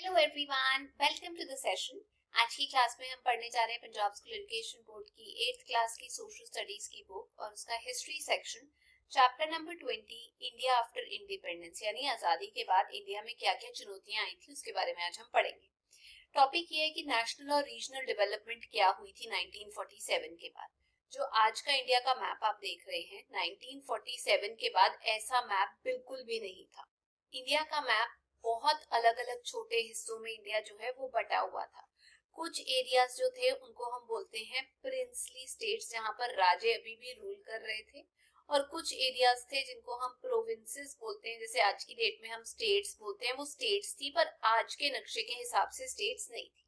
Hello everyone, welcome to the session. आज की class में हम पढ़ने जा रहे हैं पंजाब स्कूल एजुकेशन बोर्ड की 8th क्लास की सोशल स्टडीज की बुक और उसका history section, chapter number 20, India after independence, यानी आजादी के बाद इंडिया में क्या क्या चुनौतियां आई थी उसके बारे में आज हम पढ़ेंगे। टॉपिक ये है कि नेशनल और रीजनल डेवलपमेंट क्या हुई थी 1947 के बाद। जो आज का इंडिया का मैप आप देख रहे हैं, 1947 के बाद ऐसा मैप बिल्कुल भी नहीं था। इंडिया का मैप बहुत अलग अलग छोटे हिस्सों में इंडिया जो है वो बटा हुआ था। कुछ एरियाज जो थे उनको हम बोलते हैं प्रिंसली स्टेट्स, जहां पर राजे अभी भी रूल कर रहे थे, और कुछ एरियाज थे जिनको हम प्रोविंसेस बोलते हैं, जैसे आज की डेट में हम स्टेट्स बोलते हैं। वो स्टेट्स थी पर आज के नक्शे के हिसाब से स्टेट्स नहीं थी।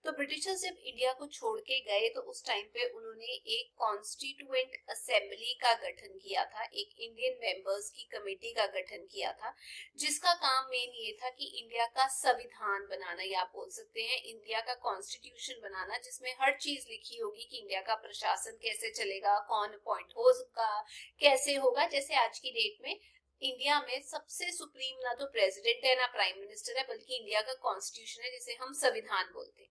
तो ब्रिटिशर्स जब इंडिया को छोड़ के गए तो उस टाइम पे उन्होंने एक कॉन्स्टिट्यूएंट असेंबली का गठन किया था, एक इंडियन मेंबर्स की कमेटी का गठन किया था, जिसका काम मेन ये था कि इंडिया का संविधान बनाना, या आप बोल सकते हैं इंडिया का कॉन्स्टिट्यूशन बनाना, जिसमें हर चीज लिखी होगी कि इंडिया का प्रशासन कैसे चलेगा, कौन अपॉइंट होगा, कैसे होगा। जैसे आज की डेट में इंडिया में सबसे सुप्रीम ना तो प्रेसिडेंट है ना प्राइम मिनिस्टर है, बल्कि इंडिया का कॉन्स्टिट्यूशन है जिसे हम संविधान बोलते हैं।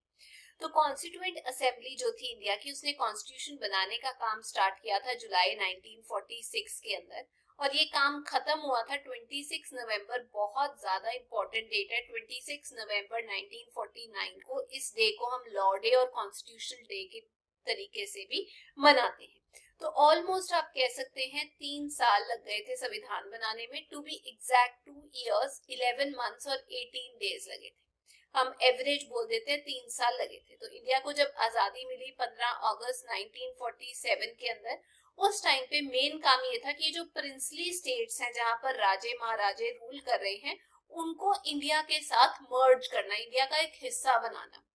तो कॉन्स्टिट्यूएंट असेंबली जो थी इंडिया की, उसने कॉन्स्टिट्यूशन बनाने का काम स्टार्ट किया था जुलाई 1946 के अंदर, और ये काम खत्म हुआ था 26 नवंबर। बहुत ज्यादा इंपॉर्टेंट डेट है, 26 नवंबर 1949 को। इस डे को हम लॉ डे और कॉन्स्टिट्यूशन डे के तरीके से भी मनाते हैं। तो ऑलमोस्ट आप कह सकते हैं 3 साल लग गए थे संविधान बनाने में। To be exact 2 years 11 months और 18 days लगे थे। हम एवरेज बोल देते हैं 3 साल लगे थे। तो इंडिया को जब आजादी मिली 15 अगस्त 1947 के अंदर, उस टाइम पे मेन काम ये था कि जो प्रिंसली स्टेट्स हैं जहां पर राजे महाराजे रूल कर रहे हैं, उनको इंडिया के साथ मर्ज करना, इंडिया का एक हिस्सा बनाना।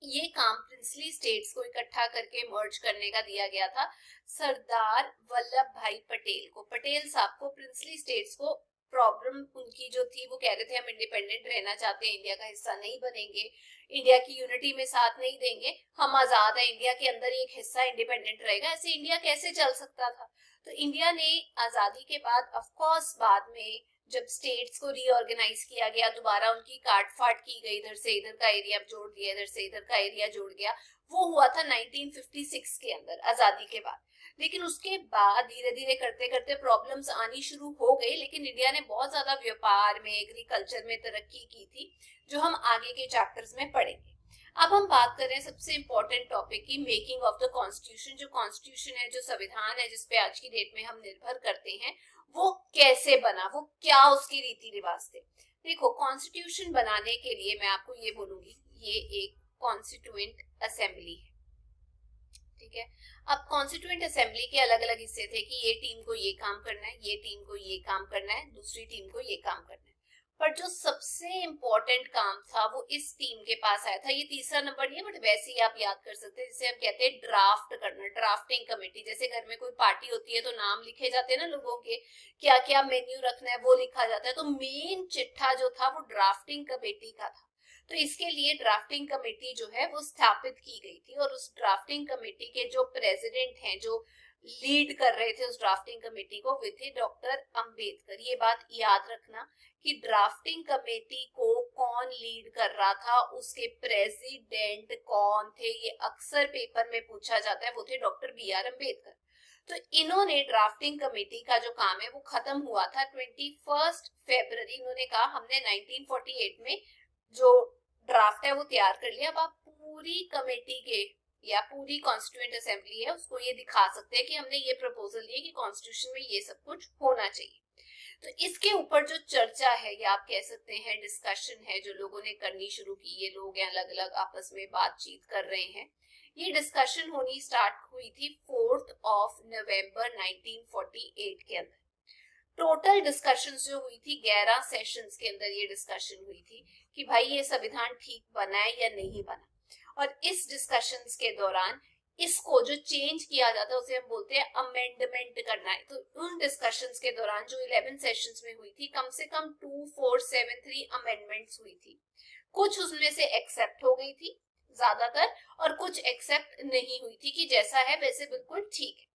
ये काम प्रिंसली स्टेट्स को इकट्ठा करके मर्ज करने का दिया गया था सरदार वल्लभ भाई पटेल को। पटेल साहब को प्रिंसली स्टेट्स को प्रॉब्लम उनकी जो थी, वो कह रहे थे हम इंडिपेंडेंट रहना चाहते हैं, इंडिया का हिस्सा नहीं बनेंगे, इंडिया की यूनिटी में साथ नहीं देंगे, हम आजाद है, इंडिया के अंदर एक हिस्सा इंडिपेंडेंट रहेगा। ऐसे इंडिया कैसे चल सकता था। तो इंडिया ने आजादी के बाद, ऑफ कोर्स बाद में जब स्टेट्स को रीऑर्गेनाइज किया गया, दोबारा उनकी काट फाट की गई, इधर से इधर का एरिया जोड़ दिया, इधर से इधर का एरिया जोड़ गया, वो हुआ था 1956 के अंदर आजादी के बाद। लेकिन उसके बाद धीरे धीरे करते करते प्रॉब्लम्स आनी शुरू हो गई, लेकिन इंडिया ने बहुत ज्यादा व्यापार में, एग्रीकल्चर में तरक्की की थी, जो हम आगे के चैप्टर्स में पढ़ेंगे। अब हम बात कर रहे हैं सबसे इंपॉर्टेंट टॉपिक की, मेकिंग ऑफ द कॉन्स्टिट्यूशन। जो कॉन्स्टिट्यूशन है, जो संविधान है जिसपे आज की डेट में हम निर्भर करते हैं, वो कैसे बना, वो क्या उसके रीति रिवाज थे। देखो, कॉन्स्टिट्यूशन बनाने के लिए मैं आपको ये बोलूंगी, ये एक कॉन्स्टिट्यूएंट असेंबली है, ठीक है। अब कॉन्स्टिट्यूएंट असेंबली के अलग अलग हिस्से थे कि ये टीम को ये काम करना है, ये टीम को ये काम करना है, दूसरी टीम को ये काम करना है। पर जो सबसे इंपॉर्टेंट काम था वो इस टीम के पास आया था। ये तीसरा नंबर नहीं है, बट वैसे ही आप याद कर सकते हैं, जिसे हम कहते हैं ड्राफ्ट करना, ड्राफ्टिंग कमेटी। जैसे घर में कोई पार्टी होती है तो नाम लिखे जाते हैं ना लोगों के, क्या क्या मेन्यू रखना है वो लिखा जाता है। तो मेन चिट्ठा जो था वो ड्राफ्टिंग कमेटी का था। तो इसके लिए ड्राफ्टिंग कमेटी जो है वो स्थापित की गई थी, और उस ड्राफ्टिंग कमेटी के जो प्रेसिडेंट हैं, जो लीड कर रहे थे उस ड्राफ्टिंग कमेटी को, वे थे डॉक्टर अंबेडकर। ये बात याद रखना कि ड्राफ्टिंग कमेटी को कौन लीड कर रहा था, उसके प्रेसिडेंट कौन थे, ये अक्सर पेपर में पूछा जाता है। वो थे डॉक्टर बी आर अम्बेडकर। तो इन्होंने ड्राफ्टिंग कमेटी का जो काम है वो खत्म हुआ था 21 फरवरी। इन्होंने कहा हमने 1948 में जो ड्राफ्ट है वो तैयार कर लिया। अब आप पूरी कमेटी के या पूरी कॉन्स्टिट्यूएंट असेंबली है उसको ये दिखा सकते हैं कि हमने ये प्रपोजल दिया कि कॉन्स्टिट्यूशन में ये सब कुछ होना चाहिए। तो इसके ऊपर जो चर्चा है, या आप कह सकते हैं डिस्कशन है, जो लोगों ने करनी शुरू की, ये लोग अलग अलग आपस में बातचीत कर रहे हैं। ये डिस्कशन होनी स्टार्ट हुई थी 4 नवंबर 1948 के अंदर। टोटल डिस्कशंस जो हुई थी 11 सेशंस के अंदर ये डिस्कशन हुई थी कि भाई ये संविधान ठीक बना है या नहीं बना। और इस डिस्कशंस के दौरान इसको जो चेंज किया जाता है उसे हम बोलते हैं अमेंडमेंट करना है। तो उन डिस्कशंस के दौरान जो 11 सेशंस में हुई थी, कम से कम 2473 अमेंडमेंट्स हुई थी। कुछ उसमें से एक्सेप्ट हो गई थी ज्यादातर, और कुछ एक्सेप्ट नहीं हुई थी कि जैसा है वैसे बिल्कुल ठीक है।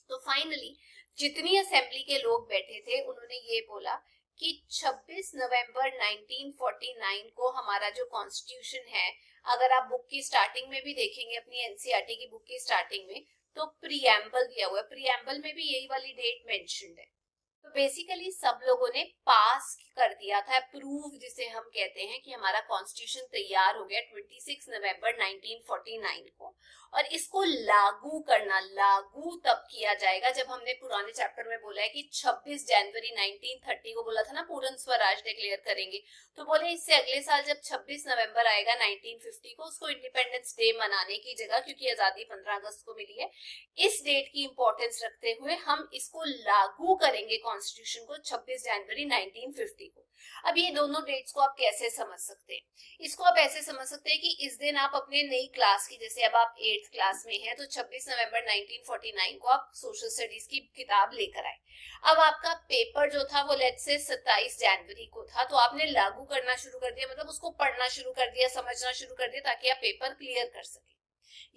तो फाइनली जितनी असेंबली के लोग बैठे थे उन्होंने ये बोला कि 26 नवंबर 1949 को हमारा जो कॉन्स्टिट्यूशन है, अगर आप बुक की स्टार्टिंग में भी देखेंगे, अपनी एनसीईआरटी की बुक की स्टार्टिंग में, तो प्रीएम्बल दिया हुआ है, प्रीएम्बल में भी यही वाली डेट मेंशन्ड है। तो बेसिकली सब लोगों ने पास कर दिया था, अप्रूव जिसे हम कहते हैं, कि हमारा कॉन्स्टिट्यूशन तैयार हो गया 26 नवंबर 1949 को। और इसको लागू करना, लागू तब किया जाएगा जब हमने पुराने चैप्टर में बोला है कि 26 जनवरी 1930 को बोला था ना पूर्ण स्वराज डिक्लेयर करेंगे, तो बोले इससे अगले साल जब 26 नवंबर आएगा 1950 को, उसको इंडिपेंडेंस डे मनाने की जगह, क्योंकि आजादी 15 अगस्त को मिली है, इस डेट की इंपॉर्टेंस रखते हुए हम इसको लागू करेंगे कॉन्स्टिट्यूशन को 26 जनवरी 1950 को। अब ये दोनों डेट्स को आप कैसे समझ सकते हैं? इसको आप ऐसे समझ सकते हैं कि इस दिन आप अपने नई क्लास की, जैसे अब आप 8th क्लास में हैं, तो 26 नवंबर 1949 को आप सोशल स्टडीज की किताब लेकर आए। अब आपका पेपर जो था वो लेट्स से 27 जनवरी को था, तो आपने लागू करना शुरू कर दिया, मतलब उसको पढ़ना शुरू कर दिया, समझना शुरू कर दिया, ताकि आप पेपर क्लियर कर सके।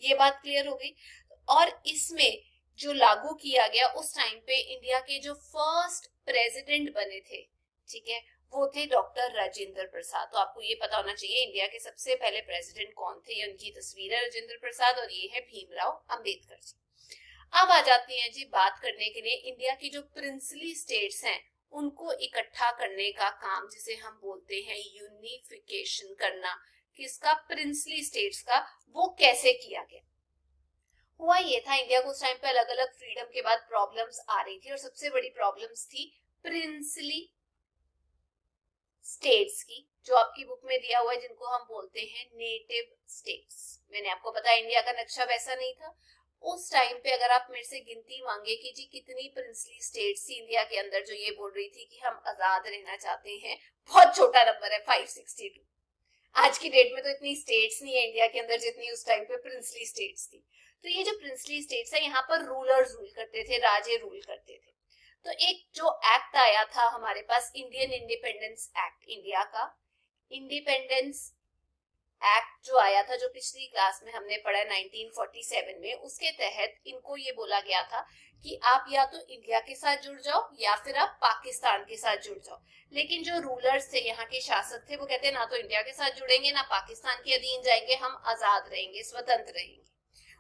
ये बात क्लियर हो गई। और इसमें जो लागू किया गया, उस टाइम पे इंडिया के जो फर्स्ट प्रेसिडेंट बने थे, ठीक है, वो थे डॉक्टर राजेंद्र प्रसाद। तो आपको ये पता होना चाहिए इंडिया के सबसे पहले प्रेसिडेंट कौन थे। ये उनकी तस्वीर है, राजेंद्र प्रसाद, और ये है भीमराव अंबेडकर जी। अब आ जाती हैं जी बात करने के लिए इंडिया की जो प्रिंसली स्टेट्स हैं, उनको इकट्ठा करने का काम, जिसे हम बोलते हैं यूनिफिकेशन करना, किसका? प्रिंसली स्टेट्स का। वो कैसे किया गया? हुआ ये था, इंडिया को उस टाइम पे अलग अलग फ्रीडम के बाद प्रॉब्लम्स आ रही थी, और सबसे बड़ी प्रॉब्लम्स थी प्रिंसली स्टेट्स की, जो आपकी बुक में दिया हुआ है, जिनको हम बोलते हैं नेटिव स्टेट्स। मैंने आपको बताया इंडिया का नक्शा वैसा नहीं था उस टाइम पे। अगर आप मेरे से गिनती मांगे कि जी कितनी प्रिंसली स्टेट्स थी इंडिया के अंदर जो ये बोल रही थी कि हम आजाद रहना चाहते हैं, बहुत छोटा नंबर है, 562। आज की डेट में तो इतनी स्टेट्स नहीं है इंडिया के अंदर जितनी उस टाइम पे प्रिंसली स्टेट्स थी। तो ये जो प्रिंसली स्टेट्स है, यहाँ पर रूलर्स रूल करते थे, राजे रूल करते थे। तो एक जो एक्ट आया था हमारे पास, इंडियन इंडिपेंडेंस एक्ट, इंडिया का इंडिपेंडेंस एक्ट जो आया था, जो पिछली क्लास में हमने पढ़ा 1947 में, उसके तहत इनको ये बोला गया था कि आप या तो इंडिया के साथ जुड़ जाओ या फिर आप पाकिस्तान के साथ जुड़ जाओ। लेकिन जो रूलर्स थे, यहाँ के शासक थे, वो कहते ना तो इंडिया के साथ जुड़ेंगे ना पाकिस्तान के अधीन जाएंगे, हम आजाद रहेंगे, स्वतंत्र रहेंगे।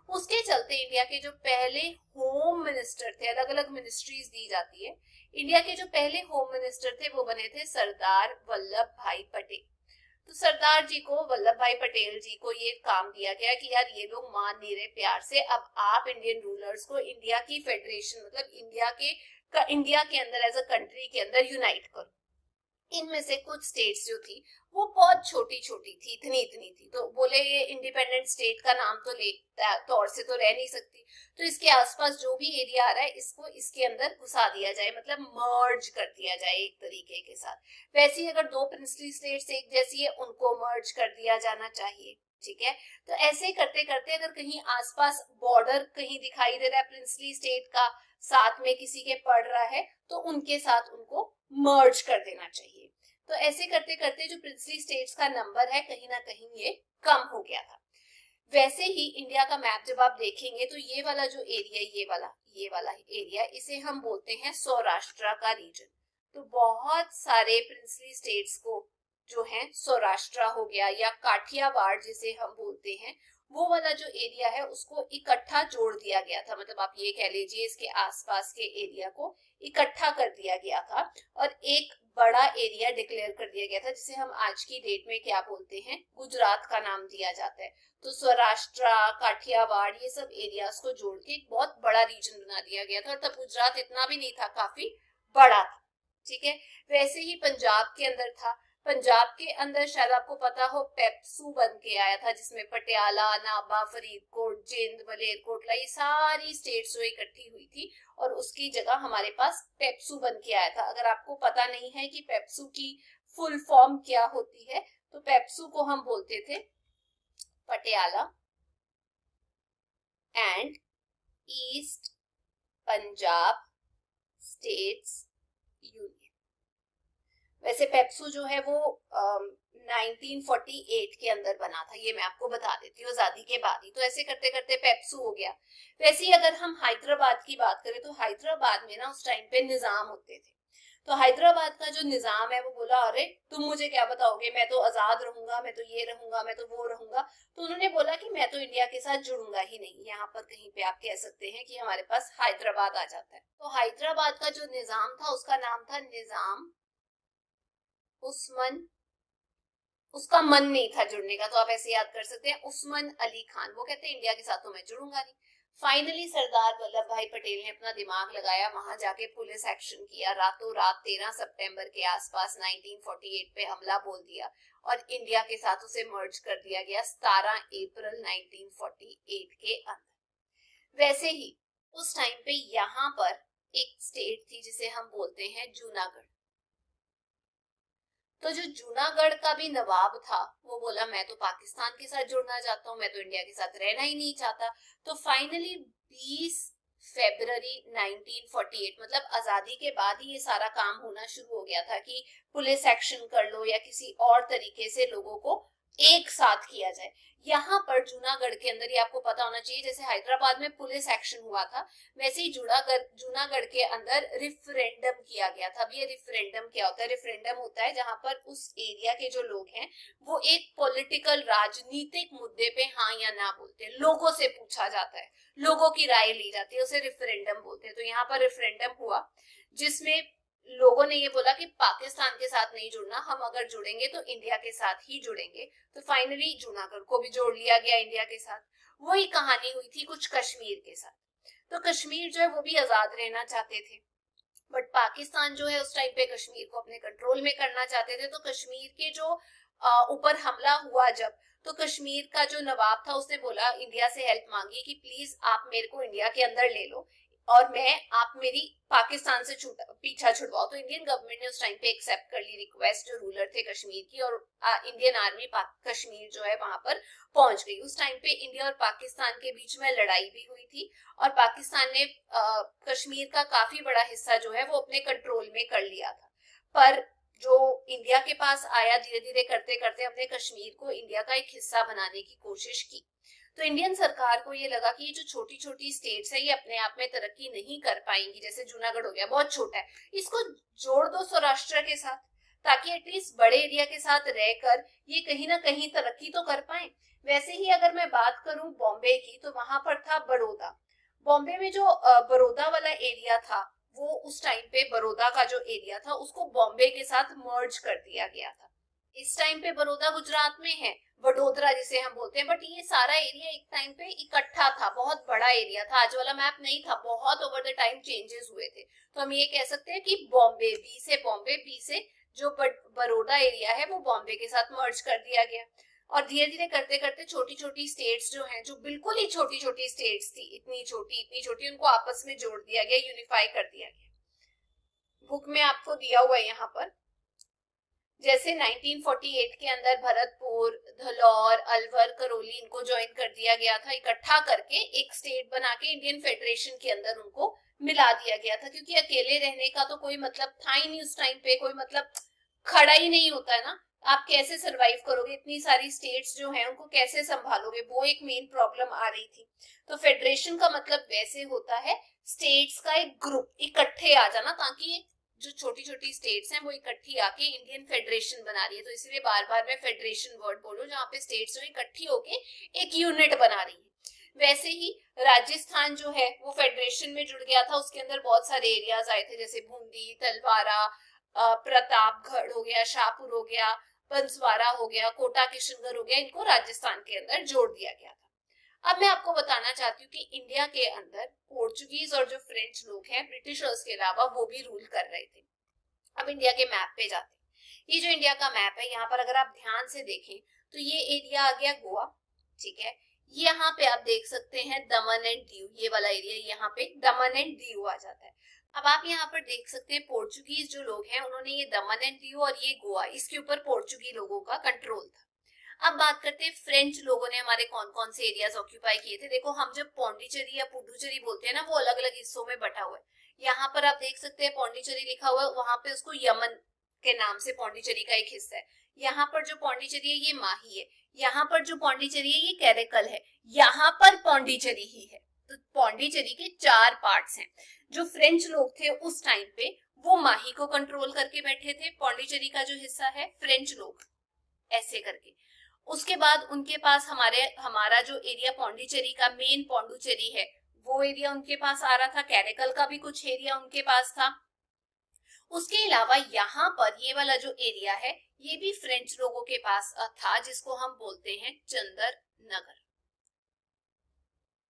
उसके चलते इंडिया के जो पहले होम मिनिस्टर थे, अलग अलग मिनिस्ट्रीज दी जाती है, इंडिया के जो पहले होम मिनिस्टर थे वो बने थे सरदार वल्लभ भाई पटेल। तो सरदार जी को, वल्लभ भाई पटेल जी को ये काम दिया गया कि यार ये लोग मान नहीं रहे प्यार से, अब आप इंडियन रूलर्स को इंडिया की फेडरेशन, मतलब इंडिया के अंदर एज अ कंट्री के अंदर यूनाइट करो। इनमें से कुछ स्टेट्स जो थी वो बहुत छोटी छोटी थी, इतनी इतनी थी, तो बोले ये इंडिपेंडेंट स्टेट का नाम तो ले तौर से तो रह नहीं सकती, तो इसके आसपास जो भी एरिया आ रहा है इसको इसके अंदर घुसा दिया जाए, मतलब मर्ज कर दिया जाए एक तरीके के साथ। वैसे ही अगर दो प्रिंसली स्टेट्स एक जैसी है, उनको मर्ज कर दिया जाना चाहिए, ठीक है। तो ऐसे करते करते अगर कहीं आसपास बॉर्डर कहीं दिखाई दे रहा है प्रिंसली स्टेट का, साथ में किसी के पड़ रहा है, तो उनके साथ उनको मर्ज कर देना चाहिए। तो ऐसे करते करते जो प्रिंसली स्टेट्स का नंबर है, कहीं ना कहीं ये कम हो गया था। वैसे ही इंडिया का मैप जब आप देखेंगे तो ये वाला जो एरिया, ये वाला एरिया, इसे हम बोलते हैं सौराष्ट्र का रीजन। तो बहुत सारे प्रिंसली स्टेट्स को जो है सौराष्ट्र हो गया, या काठियावाड़ जिसे हम बोलते हैं, वो वाला जो एरिया है उसको इकट्ठा जोड़ दिया गया था, मतलब आप ये कह लीजिए इसके आसपास के एरिया को इकट्ठा कर दिया गया था, और एक बड़ा एरिया डिक्लेयर कर दिया गया था, जिसे हम आज की डेट में क्या बोलते हैं, गुजरात का नाम दिया जाता है। तो सौराष्ट्र, काठियावाड़, ये सब एरियाज को जोड़ के एक बहुत बड़ा रीजन बना दिया गया था, और तब गुजरात इतना भी नहीं था, काफी बड़ा था, ठीक है। वैसे ही पंजाब के अंदर था, पंजाब के अंदर शायद आपको पता हो पेप्सू बन के आया था, जिसमें पटियाला, नाभा, फरीदकोट, जिंद, मलेरकोटला, ये सारी स्टेट्स जो इकट्ठी हुई थी, और उसकी जगह हमारे पास पेप्सू बन के आया था। अगर आपको पता नहीं है कि पेप्सू की फुल फॉर्म क्या होती है, तो पेप्सू को हम बोलते थे Patiala and east Punjab states union. वैसे पेप्सू जो है वो 1948 के अंदर बना था, ये मैं आपको बता देती हूँ, आजादी के बाद ही। तो ऐसे करते करते पेप्सू हो गया। वैसे ही अगर हम हैदराबाद की बात करें, तो हैदराबाद में ना उस टाइम पे निजाम होते थे। तो हैदराबाद का जो निजाम है वो बोला अरे तुम मुझे क्या बताओगे, मैं तो आजाद रहूंगा, मैं तो ये रहूंगा, मैं तो वो रहूंगा। तो उन्होंने बोला कि मैं तो इंडिया के साथ जुड़ूंगा ही नहीं। यहाँ पर कहीं पे आप कह सकते हैं कि हमारे पास हैदराबाद आ जाता है। तो हैदराबाद का जो निजाम था उसका नाम था निजाम उस्मान। उसका मन नहीं था जुड़ने का, तो आप ऐसे याद कर सकते हैं उस्मान अली खान। वो कहते हैं इंडिया के साथ तो मैं जुड़ूंगा नहीं। फाइनली सरदार वल्लभ भाई पटेल ने अपना दिमाग लगाया, वहां जाके पुलिस एक्शन किया, रातों रात 13 सितंबर के आसपास 1948 पे हमला बोल दिया और इंडिया के साथ उसे मर्ज कर दिया गया 17 अप्रैल 1948 के अंदर। वैसे ही उस टाइम पे यहाँ पर एक स्टेट थी जिसे हम बोलते हैं जूनागढ़। तो जो जूनागढ़ का भी नवाब था वो बोला मैं तो पाकिस्तान के साथ जुड़ना चाहता हूँ, मैं तो इंडिया के साथ रहना ही नहीं चाहता। तो फाइनली 20 फरवरी 1948, मतलब आजादी के बाद ही ये सारा काम होना शुरू हो गया था कि पुलिस एक्शन कर लो या किसी और तरीके से लोगों को एक साथ किया जाए। यहाँ पर जूनागढ़ के अंदर, ये आपको पता होना चाहिए, जैसे हैदराबाद में पुलिस एक्शन हुआ था वैसे ही जूनागढ़ के अंदर रिफरेंडम किया गया था। अब ये रिफरेंडम क्या होता है? रिफरेंडम होता है जहां पर उस एरिया के जो लोग हैं वो एक पॉलिटिकल राजनीतिक मुद्दे पे हाँ या ना बोलते हैं, लोगों से पूछा जाता है, लोगों की राय ली जाती है, उसे रिफरेंडम बोलते हैं। तो यहाँ पर रिफरेंडम हुआ जिसमें लोगों ने ये बोला कि पाकिस्तान के साथ नहीं जुड़ना, हम अगर जुड़ेंगे तो इंडिया के साथ ही जुड़ेंगे। तो फाइनली जूनागढ़ को भी जोड़ लिया गया इंडिया के साथ। वही कहानी हुई थी कुछ कश्मीर के साथ। तो कश्मीर जो है वो भी आजाद रहना चाहते थे, बट पाकिस्तान जो है उस टाइम पे कश्मीर को अपने कंट्रोल में करना चाहते थे। तो कश्मीर के जो ऊपर हमला हुआ जब, तो कश्मीर का जो नवाब था उसने बोला, इंडिया से हेल्प मांगी कि प्लीज आप मेरे को इंडिया के अंदर ले लो और आप मेरी पाकिस्तान से पीछा छुड़वाओ। तो इंडियन गवर्नमेंट ने उस टाइम पे एक्सेप्ट कर ली रिक्वेस्ट जो रूलर थे कश्मीर की, और इंडियन आर्मी कश्मीर जो है वहां पर पहुंच गई। उस टाइम पे इंडिया और पाकिस्तान के बीच में लड़ाई भी हुई थी और पाकिस्तान ने कश्मीर का काफी बड़ा हिस्सा जो है वो अपने कंट्रोल में कर लिया था। पर जो इंडिया के पास आया, धीरे धीरे करते करते हमने कश्मीर को इंडिया का एक हिस्सा बनाने की कोशिश की। तो इंडियन सरकार को ये लगा कि ये जो छोटी छोटी स्टेट्स है ये अपने आप में तरक्की नहीं कर पाएंगी। जैसे जूनागढ़ हो गया, बहुत छोटा है, इसको जोड़ दो सौराष्ट्र के साथ, ताकि एटलीस्ट बड़े एरिया के साथ रहकर ये कहीं ना कहीं तरक्की तो कर पाए। वैसे ही अगर मैं बात करूं बॉम्बे की, तो वहां पर था बड़ौदा। बॉम्बे में जो बड़ौदा वाला एरिया था, वो उस टाइम पे बड़ौदा का जो एरिया था उसको बॉम्बे के साथ मर्ज कर दिया गया था। इस टाइम पे बड़ौदा गुजरात में है, वडोदरा जिसे हम बोलते हैं, बट ये सारा एरिया एक टाइम पे इकट्ठा था, बहुत बड़ा एरिया था, आज वाला मैप नहीं था, बहुत ओवर द टाइम चेंजेस हुए थे। तो हम ये कह सकते हैं कि बॉम्बे, बी से जो बड़ौदा एरिया है वो बॉम्बे के साथ मर्ज कर दिया गया। और धीरे धीरे करते करते छोटी छोटी स्टेट्स जो हैं, जो बिल्कुल ही छोटी छोटी स्टेट्स थी, इतनी छोटी, उनको आपस में जोड़ दिया गया, यूनिफाई कर दिया गया। बुक में आपको दिया हुआ है यहाँ पर, जैसे 1948 के अंदर भरतपुर, धलौर, अलवर, करौली, इनको ज्वाइन कर दिया गया था, इकट्ठा करके एक स्टेट बना के इंडियन फेडरेशन के अंदर उनको मिला दिया गया था। क्योंकि अकेले रहने का तो कोई मतलब था ही नहीं उस टाइम पे, कोई मतलब खड़ा ही नहीं होता है ना, आप कैसे सरवाइव करोगे, इतनी सारी स्टेट्स जो हैं उनको कैसे संभालोगे, वो एक मेन प्रॉब्लम आ रही थी। तो फेडरेशन का मतलब वैसे होता है स्टेट्स का एक ग्रुप इकट्ठे आ जाना, ताकि जो छोटी छोटी स्टेट्स हैं वो इकट्ठी आके इंडियन फेडरेशन बना रही है। तो इसलिए बार बार मैं फेडरेशन वर्ड बोलूं, जहाँ पे स्टेट्स जो इकट्ठी होके एक यूनिट बना रही है। वैसे ही राजस्थान जो है वो फेडरेशन में जुड़ गया था, उसके अंदर बहुत सारे एरियाज आए थे, जैसे बूंदी, तलवारा, प्रतापगढ़ हो गया, शाहपुर हो गया, बंसवाड़ा हो गया, कोटा किशनगढ़ हो गया, इनको राजस्थान के अंदर जोड़ दिया गया था। अब मैं आपको बताना चाहती हूँ कि इंडिया के अंदर पोर्चुगीज और जो फ्रेंच लोग हैं, ब्रिटिशर्स के अलावा, वो भी रूल कर रहे थे। अब इंडिया के मैप पे जाते हैं। ये जो इंडिया का मैप है, यहाँ पर अगर आप ध्यान से देखें तो ये एरिया आ गया गोवा, ठीक है। यहाँ पे आप देख सकते हैं दमन एंड दीव, ये वाला एरिया, यहाँ पे दमन एंड दीव आ जाता है। अब आप यहाँ पर देख सकते हैं पोर्चुगीज जो लोग हैं उन्होंने ये दमन एंड दीव और ये गोवा, इसके ऊपर पोर्चुगीज लोगों का कंट्रोल था। अब बात करते हैं फ्रेंच लोगों ने हमारे कौन कौन से एरियाज ऑक्यूपाई किए थे। देखो, हम जब पौंडीचेरी या पुडुचेरी बोलते हैं ना, वो अलग अलग हिस्सों में बटा हुआ है। यहाँ पर आप देख सकते हैं पौंडीचेरी लिखा हुआ है, वहां पे उसको यमन के नाम से पौंडीचेरी का एक हिस्सा है। यहाँ पर जो पौंडीचेरी है ये माही है, यहाँ पर जो पौंडीचेरी है ये कैरेकल है, यहाँ पर पौंडीचेरी ही है। तो पौंडीचेरी के 4 पार्ट्स हैं। जो फ्रेंच लोग थे उस टाइम पे वो माही को कंट्रोल करके बैठे थे, पौंडीचेरी का जो हिस्सा है फ्रेंच लोग ऐसे करके। उसके बाद उनके पास हमारा जो एरिया पौंडीचेरी का मेन पौंडुचेरी है वो एरिया उनके पास आ रहा था, कैरेकल का भी कुछ एरिया उनके पास था। उसके अलावा यहाँ पर ये वाला जो एरिया है ये भी फ्रेंच लोगों के पास था, जिसको हम बोलते हैं चंदर नगर।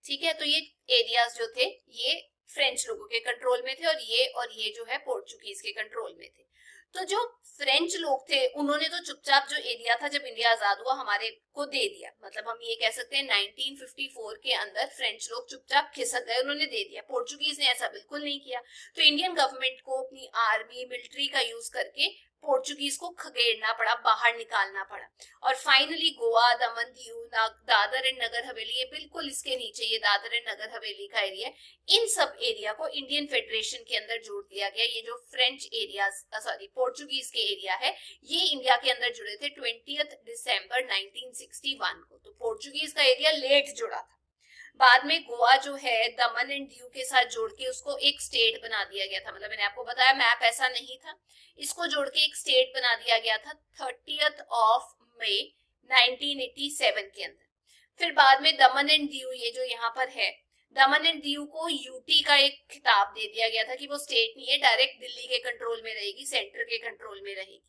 ठीक है, तो ये एरियाज जो थे ये फ्रेंच लोगों के कंट्रोल में थे और ये जो है पोर्चुगीज के कंट्रोल में थे। तो जो फ्रेंच लोग थे उन्होंने तो चुपचाप जो एरिया था जब इंडिया आजाद हुआ हमारे को दे दिया, मतलब हम ये कह सकते हैं 1954 के अंदर फ्रेंच लोग चुपचाप खिसक गए, उन्होंने दे दिया। पोर्चुगीज ने ऐसा बिल्कुल नहीं किया। तो इंडियन गवर्नमेंट को अपनी आर्मी मिलिट्री का यूज करके पोर्चुगीज को खदेड़ना पड़ा, बाहर निकालना पड़ा। और finally Goa, Daman, Diu, Dadar and Nagar Haveli, ये बिल्कुल इसके नीचे ये दादर एंड नगर हवेली का एरिया, इन सब एरिया को इंडियन फेडरेशन के अंदर जोड़ दिया गया। ये जो फ्रेंच एरिया पोर्चुगीज के एरिया है ये इंडिया के अंदर जुड़े थे 20 दिसंबर 1961 को। तो पोर्चुगीज का एरिया लेट जुड़ा था। बाद में गोवा जो है दमन एंड दीव के साथ जोड़ के उसको एक स्टेट बना दिया गया था। मतलब मैंने आपको बताया मैप ऐसा नहीं था, इसको जोड़ के एक स्टेट बना दिया गया था 30 मई 1987 के अंदर। फिर बाद में दमन एंड दीव ये जो यहाँ पर है, दमन एंड दीव को यूटी का एक खिताब दे दिया गया था कि वो स्टेट नहीं है, डायरेक्ट दिल्ली के कंट्रोल में रहेगी, सेंटर के कंट्रोल में रहेगी।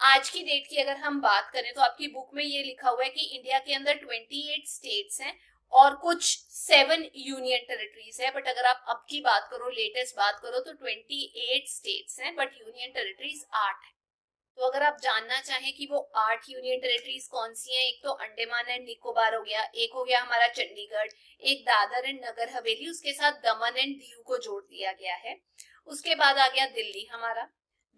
आज की डेट की अगर हम बात करें तो आपकी बुक में ये लिखा हुआ है कि इंडिया के अंदर 28 स्टेट्स हैं और कुछ 7 यूनियन टेरिटरीज है। बट अगर आप अब की बात करो, लेटेस्ट बात करो तो 28 स्टेट्स हैं बट यूनियन टेरिटरीज 8 है। तो अगर आप जानना चाहें कि वो 8 यूनियन टेरिटरीज कौन सी हैं, एक तो अंडमान एंड निकोबार हो गया, एक हो गया हमारा चंडीगढ़, एक दादर एंड नगर हवेली, उसके साथ दमन एंड दीव को जोड़ दिया गया है। उसके बाद आ गया दिल्ली हमारा,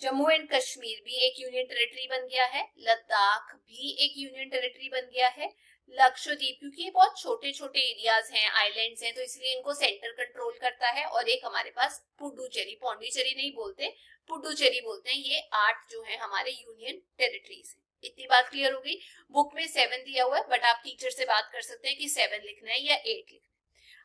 जम्मू एंड कश्मीर भी एक यूनियन टेरिटरी बन गया है, लद्दाख भी एक यूनियन टेरिटरी बन गया है, लक्षद्वीप, क्योंकि ये बहुत छोटे छोटे एरियाज हैं, आइलैंड्स हैं, तो इसलिए इनको सेंटर कंट्रोल करता है। और एक हमारे पास पुडुचेरी, पौंडीचेरी नहीं बोलते, पुडुचेरी बोलते हैं। ये 8 जो है हमारे यूनियन टेरिटरीज हैं। इतनी बात क्लियर हो गई। बुक में 7 दिया हुआ है बट आप टीचर से बात कर सकते हैं कि 7 लिखना है या 8 लिखना है।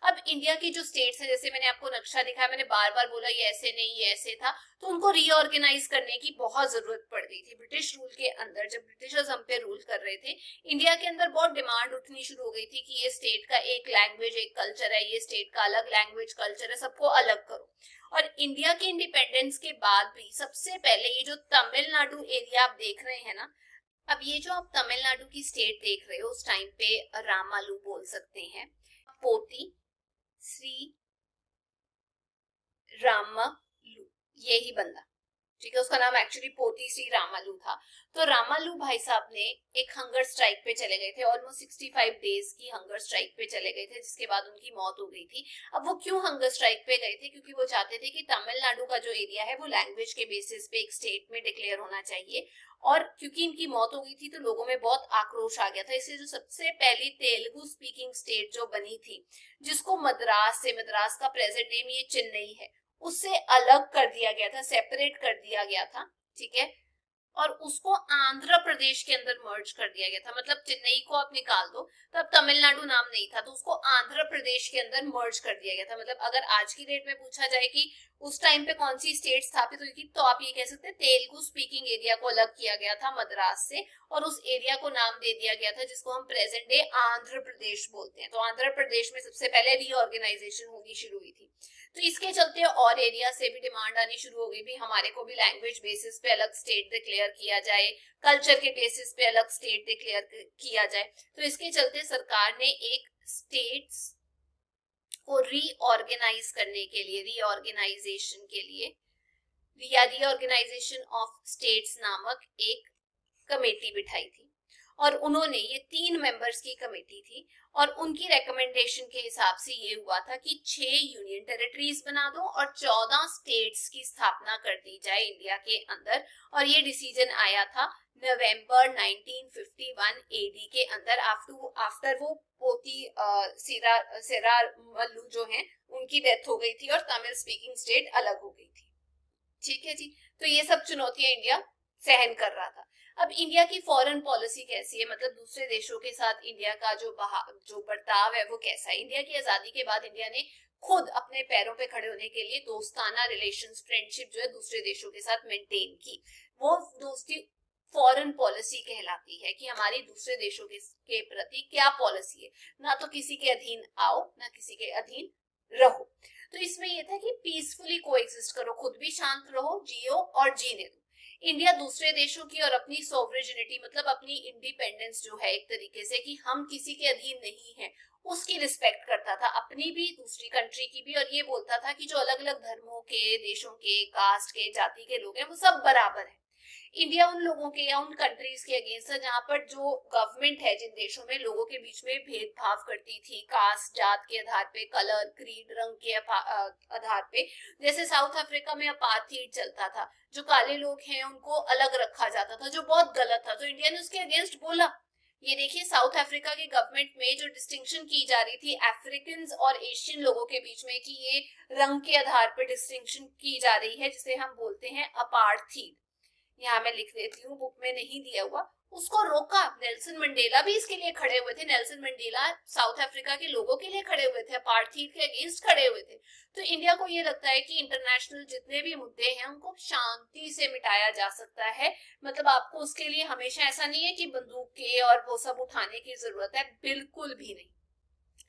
अब इंडिया की जो स्टेट्स हैं, जैसे मैंने आपको नक्शा दिखाया, मैंने बार बार बोला ये ऐसे नहीं ये ऐसे था, तो उनको रीऑर्गेनाइज करने की बहुत जरूरत पड़ गई थी। ब्रिटिश रूल के अंदर जब ब्रिटिशर्स हम पे रूल कर रहे थे, इंडिया के अंदर बहुत डिमांड उठनी शुरू हो गई थी कि ये स्टेट का एक लैंग्वेज एक कल्चर है, ये स्टेट का अलग लैंग्वेज कल्चर है, सबको अलग करो। और इंडिया के इंडिपेंडेंस के बाद भी सबसे पहले ये जो तमिलनाडु एरिया आप देख रहे हैं ना, अब ये जो आप तमिलनाडु की स्टेट देख रहे हो उस टाइम पे रामालू बोल सकते हैं, पोती श्री रामालू, यही बंदा, ठीक है, उसका नाम एक्चुअली पोती श्री रामालू था। तो रामालू भाई साहब ने एक हंगर स्ट्राइक पे चले गए थे, ऑलमोस्ट 65 डेज की हंगर स्ट्राइक पे चले गए थे, जिसके बाद उनकी मौत हो गई थी। अब वो क्यों हंगर स्ट्राइक पे गए थे? क्योंकि वो चाहते थे कि तमिलनाडु का जो एरिया है वो लैंग्वेज के बेसिस पे एक स्टेट में डिक्लेयर होना चाहिए। और क्योंकि इनकी मौत हो गई थी तो लोगों में बहुत आक्रोश आ गया था। इसलिए जो सबसे पहली तेलुगु स्पीकिंग स्टेट जो बनी थी, जिसको मद्रास का प्रेजेंट नेम ये चेन्नई है, उससे अलग कर दिया गया था, सेपरेट कर दिया गया था, ठीक है, और उसको आंध्र प्रदेश के अंदर मर्ज कर दिया गया था। मतलब चेन्नई को आप निकाल दो, तब तमिलनाडु नाम नहीं था, तो उसको आंध्र प्रदेश के अंदर मर्ज कर दिया गया था। मतलब अगर आज की डेट में पूछा जाए कि उस टाइम पे कौन सी स्टेट स्थापित हुई थी, तो आप ये कह सकते हैं तेलुगु स्पीकिंग एरिया को अलग किया गया था मद्रास से, और उस एरिया को नाम दे दिया गया था जिसको हम प्रेजेंट डे आंध्र प्रदेश बोलते हैं। तो आंध्र प्रदेश में सबसे पहले रीऑर्गेनाइजेशन होनी शुरू हुई थी। तो इसके चलते और एरिया से भी डिमांड आनी शुरू हो गई, भी हमारे को भी लैंग्वेज बेसिस पे अलग स्टेट डिक्लेयर किया जाए, कल्चर के बेसिस पे अलग स्टेट डिक्लेयर किया जाए। तो इसके चलते सरकार ने एक स्टेट्स को रीऑर्गेनाइज करने के लिए, रीऑर्गेनाइजेशन के लिए या रीऑर्गेनाइजेशन ऑफ स्टेट्स नामक एक कमेटी बिठाई थी। और उन्होंने, ये 3 मेंबर्स की कमेटी थी, और उनकी रिकमेंडेशन के हिसाब से ये हुआ था कि 6 यूनियन टेरिटरीज बना दो और 14 स्टेट्स की स्थापना कर दी जाए इंडिया के अंदर। और ये डिसीजन आया था नवंबर 1951 एडी के अंदर, आफ्टर वो पोती सेरामल्लू जो हैं उनकी डेथ हो गई थी और तमिल स्पीकिंग स्टेट अलग हो गई थी। ठीक है जी, तो ये सब चुनौतियां इंडिया सहन कर रहा था। अब इंडिया की फॉरेन पॉलिसी कैसी है, मतलब दूसरे देशों के साथ इंडिया का जो बर्ताव है वो कैसा है? इंडिया की आजादी के बाद इंडिया ने खुद अपने पैरों पे खड़े होने के लिए दोस्ताना रिलेशंस, फ्रेंडशिप जो है दूसरे देशों के साथ मेंटेन की। वो दोस्ती फॉरेन पॉलिसी कहलाती है कि हमारी दूसरे देशों के प्रति क्या पॉलिसी है, ना तो किसी के अधीन आओ ना किसी के अधीन रहो। तो इसमें यह था कि पीसफुली कोएग्जिस्ट करो, खुद भी शांत रहो, जियो और जीने दो। इंडिया दूसरे देशों की और अपनी सोवरेनिटी मतलब अपनी इंडिपेंडेंस जो है एक तरीके से कि हम किसी के अधीन नहीं हैं, उसकी रिस्पेक्ट करता था, अपनी भी दूसरी कंट्री की भी। और ये बोलता था कि जो अलग अलग धर्मों के, देशों के, कास्ट के, जाति के लोग हैं वो सब बराबर है। इंडिया उन लोगों के या उन कंट्रीज के अगेंस्ट है जहां पर जो गवर्नमेंट है जिन देशों में लोगों के बीच में भेदभाव करती थी, कास्ट, जात के आधार पे, कलर, क्रीड, रंग के आधार पे। जैसे साउथ अफ्रीका में अपार्थाइड चलता था, जो काले लोग हैं उनको अलग रखा जाता था, जो बहुत गलत था। तो इंडिया ने उसके अगेंस्ट बोला। ये देखिए साउथ अफ्रीका की गवर्नमेंट में जो डिस्टिंक्शन की जा रही थी अफ्रीकन और एशियन लोगों के बीच में कि ये रंग के आधार पर डिस्टिंक्शन की जा रही है, जिसे हम बोलते हैं अपार्थाइड। यहाँ मैं लिख देती हूँ, बुक में नहीं दिया हुआ। उसको रोका। नेल्सन मंडेला भी इसके लिए खड़े हुए थे। नेल्सन मंडेला साउथ अफ्रीका के लोगों के लिए खड़े हुए थे, अपार्थाइड के अगेंस्ट खड़े हुए थे। तो इंडिया को ये लगता है कि इंटरनेशनल जितने भी मुद्दे हैं उनको शांति से मिटाया जा सकता है। मतलब आपको उसके लिए हमेशा ऐसा नहीं है कि बंदूक के और वो सब उठाने की जरूरत है, बिल्कुल भी नहीं।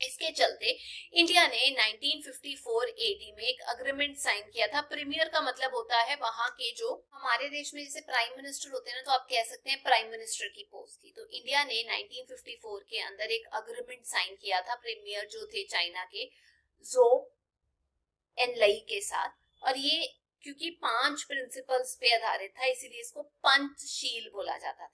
इसके चलते इंडिया ने 1954 एडी में एक अग्रीमेंट साइन किया था। प्रीमियर का मतलब होता है वहां के, जो हमारे देश में जैसे प्राइम मिनिस्टर होते हैं ना, तो आप कह सकते हैं प्राइम मिनिस्टर की पोस्ट थी। तो इंडिया ने 1954 के अंदर एक अग्रीमेंट साइन किया था प्रीमियर जो थे चाइना के, ज़ो एनलाई के साथ। और ये क्योंकि 5 प्रिंसिपल्स पे आधारित था इसीलिए इसको पंचशील बोला जाता था।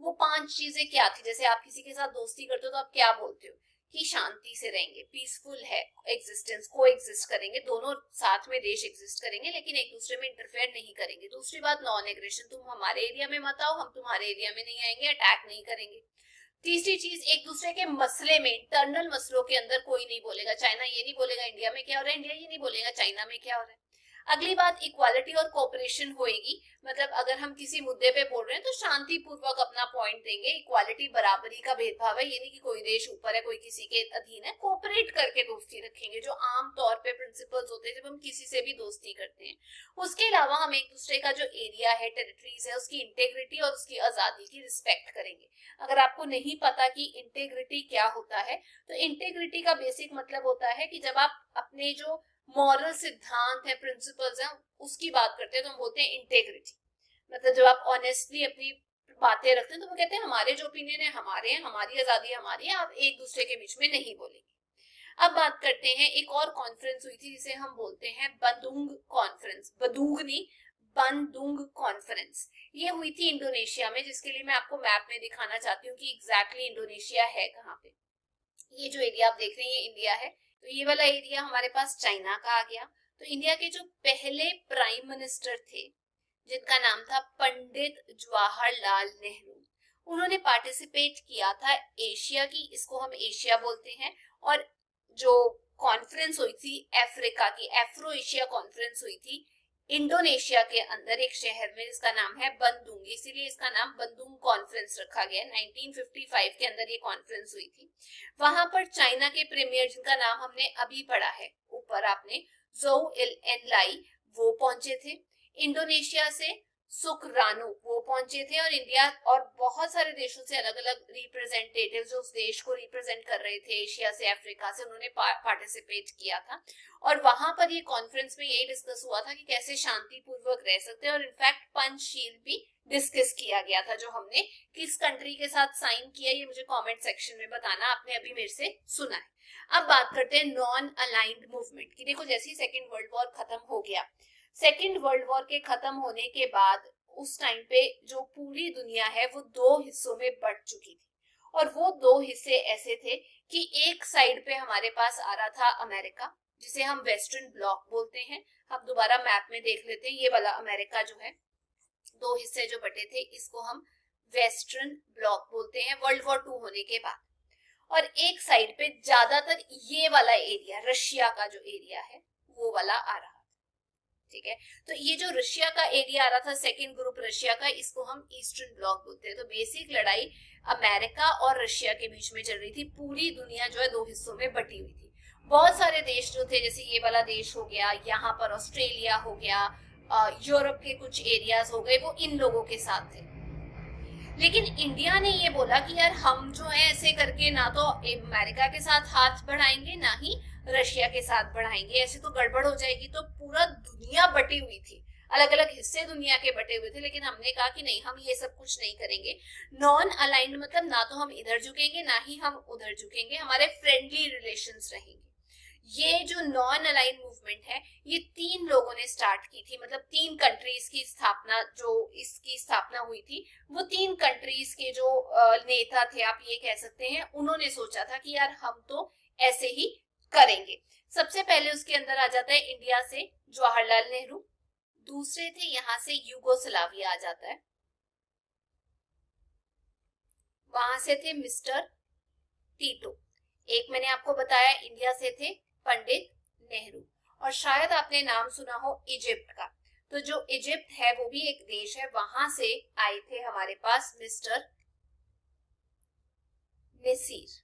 वो 5 चीजें क्या थी? जैसे आप किसी के साथ दोस्ती करते हो तो आप क्या बोलते हो कि शांति से रहेंगे, पीसफुल है एग्जिस्टेंस, को एग्जिस्ट करेंगे, दोनों साथ में देश एग्जिस्ट करेंगे लेकिन एक दूसरे में इंटरफेयर नहीं करेंगे। दूसरी बात नॉन एग्रेशन, तुम हमारे एरिया में मत आओ, हम तुम्हारे एरिया में नहीं आएंगे, अटैक नहीं करेंगे। तीसरी चीज, एक दूसरे के मसले में, इंटरनल मसलों के अंदर कोई नहीं बोलेगा। चाइना ये नहीं बोलेगा इंडिया में क्या हो रहा है, इंडिया ये नहीं बोलेगा चाइना में क्या हो रहा है। अगली बात, इक्वालिटी और कोऑपरेशन होएगी। मतलब अगर हम किसी मुद्दे पे बोल रहे हैं तो शांति पूर्वक अपना पॉइंट देंगे। इक्वालिटी, बराबरी का भेदभाव है, ये नहीं कि कोई देश ऊपर है कोई किसी के अधीन है। कोऑपरेट करके दोस्ती रखेंगे, जो आम तौर पे प्रिंसिपल्स होते हैं जब हम किसी से भी दोस्ती करते हैं। उसके अलावा हम एक दूसरे का जो एरिया है, टेरिटरीज है, उसकी इंटेग्रिटी और उसकी आजादी की रिस्पेक्ट करेंगे। अगर आपको नहीं पता कि इंटेग्रिटी क्या होता है, तो इंटेग्रिटी का बेसिक मतलब होता है कि जब आप अपने जो मॉरल सिद्धांत है, प्रिंसिपल्स हैं, उसकी बात करते हैं तो हम बोलते हैं इंटेग्रिटी। मतलब जब आप ऑनेस्टली अपनी बातें रखते हैं तो वो कहते हैं हमारे जो ओपिनियन है हमारे हैं, हमारी आजादी हमारी है, आप एक दूसरे के बीच में नहीं बोलेंगे। अब बात करते हैं, एक और कॉन्फ्रेंस हुई थी जिसे हम बोलते हैं बंदुंग कॉन्फ्रेंस। बंदुंग नहीं, बंदुंग कॉन्फ्रेंस। ये हुई थी इंडोनेशिया में, जिसके लिए मैं आपको मैप में दिखाना चाहती हूँ कि एग्जैक्टली इंडोनेशिया है कहाँ पे। ये जो एरिया आप देख रहे हैं ये इंडिया है, तो ये वाला एरिया हमारे पास चाइना का आ गया। तो इंडिया के जो पहले प्राइम मिनिस्टर थे जिनका नाम था पंडित जवाहरलाल नेहरू, उन्होंने पार्टिसिपेट किया था एशिया की, इसको हम एशिया बोलते हैं। और जो कॉन्फ्रेंस हुई थी अफ्रीका की, एफ्रो एशिया कॉन्फ्रेंस हुई थी इंडोनेशिया के अंदर एक शहर में जिसका नाम है बंदुंग, इसीलिए इसका नाम बंदुंग कॉन्फ्रेंस रखा गया। 1955 के अंदर ये कॉन्फ्रेंस हुई थी। वहां पर चाइना के प्रीमियर जिनका नाम हमने अभी पढ़ा है ऊपर आपने, ज़ो एनलाई, वो पहुंचे थे। इंडोनेशिया से सुकरानो वो पहुंचे थे। और इंडिया और बहुत सारे देशों से अलग अलग रिप्रेजेंटेटिव जो उस देश को रिप्रेजेंट कर रहे थे एशिया से, अफ्रीका से, उन्होंने पार्टिसिपेट किया था। और वहां पर ये कॉन्फ्रेंस में यही डिस्कस हुआ था कि कैसे शांतिपूर्वक रह सकते हैं। और इनफैक्ट पंचशील भी डिस्कस किया गया था, जो हमने किस कंट्री के साथ साइन किया ये मुझे कमेंट सेक्शन में बताना, आपने अभी मेरे से सुना है। अब बात करते हैं नॉन अलाइंड मूवमेंट की। देखो जैसे ही सेकेंड वर्ल्ड वॉर खत्म हो गया, सेकेंड वर्ल्ड वॉर के खत्म होने के बाद उस टाइम पे जो पूरी दुनिया है वो 2 हिस्सों में बट चुकी थी। और वो 2 हिस्से ऐसे थे कि एक साइड पे हमारे पास आ रहा था अमेरिका, जिसे हम वेस्टर्न ब्लॉक बोलते हैं। हम दोबारा मैप में देख लेते हैं, ये वाला अमेरिका जो है, 2 हिस्से जो बटे थे इसको हम वेस्टर्न ब्लॉक बोलते हैं वर्ल्ड वॉर 2 होने के बाद। और एक साइड पे ज्यादातर ये वाला एरिया, रशिया का जो एरिया है वो वाला आ रहा, ठीक है। तो ये जो रशिया का एरिया आ रहा था, सेकंड ग्रुप रशिया का, इसको हम ईस्टर्न ब्लॉक बोलते हैं। तो बेसिक लड़ाई अमेरिका और रशिया के बीच में चल रही थी। पूरी दुनिया जो है 2 हिस्सों में बटी हुई थी। बहुत सारे देश जो थे, जैसे ये वाला देश हो गया, यहाँ पर ऑस्ट्रेलिया हो गया, यूरोप के कुछ एरियाज हो गए, वो इन लोगों के साथ थे। लेकिन इंडिया ने ये बोला कि यार हम जो है ऐसे करके ना तो अमेरिका के साथ हाथ बढ़ाएंगे ना ही रशिया के साथ बढ़ाएंगे, ऐसे तो गड़बड़ हो जाएगी। तो पूरा दुनिया बटी हुई थी, अलग अलग हिस्से दुनिया के बटे हुए थे, लेकिन हमने कहा कि नहीं, हम ये सब कुछ नहीं करेंगे। नॉन अलाइंड मतलब ना तो हम इधर झुकेंगे ना ही हम उधर झुकेंगे, हमारे फ्रेंडली रिलेशंस रहेंगे। ये जो नॉन अलाइन मूवमेंट है, ये 3 लोगों ने स्टार्ट की थी, मतलब 3 कंट्रीज की स्थापना, जो इसकी स्थापना हुई थी, वो 3 कंट्रीज के जो नेता थे, आप ये कह सकते हैं, उन्होंने सोचा था कि यार हम तो ऐसे ही करेंगे। सबसे पहले उसके अंदर आ जाता है इंडिया से जवाहरलाल नेहरू, दूसरे थे यहाँ से यूगोस्लाविया आ जाता है, वहां से थे मिस्टर टीटो, एक मैंने आपको बताया इंडिया से थे पंडित नेहरू, और शायद आपने नाम सुना हो इजिप्ट का। तो जो इजिप्ट है वो भी एक देश है, वहां से आए थे हमारे पास मिस्टर नसीर।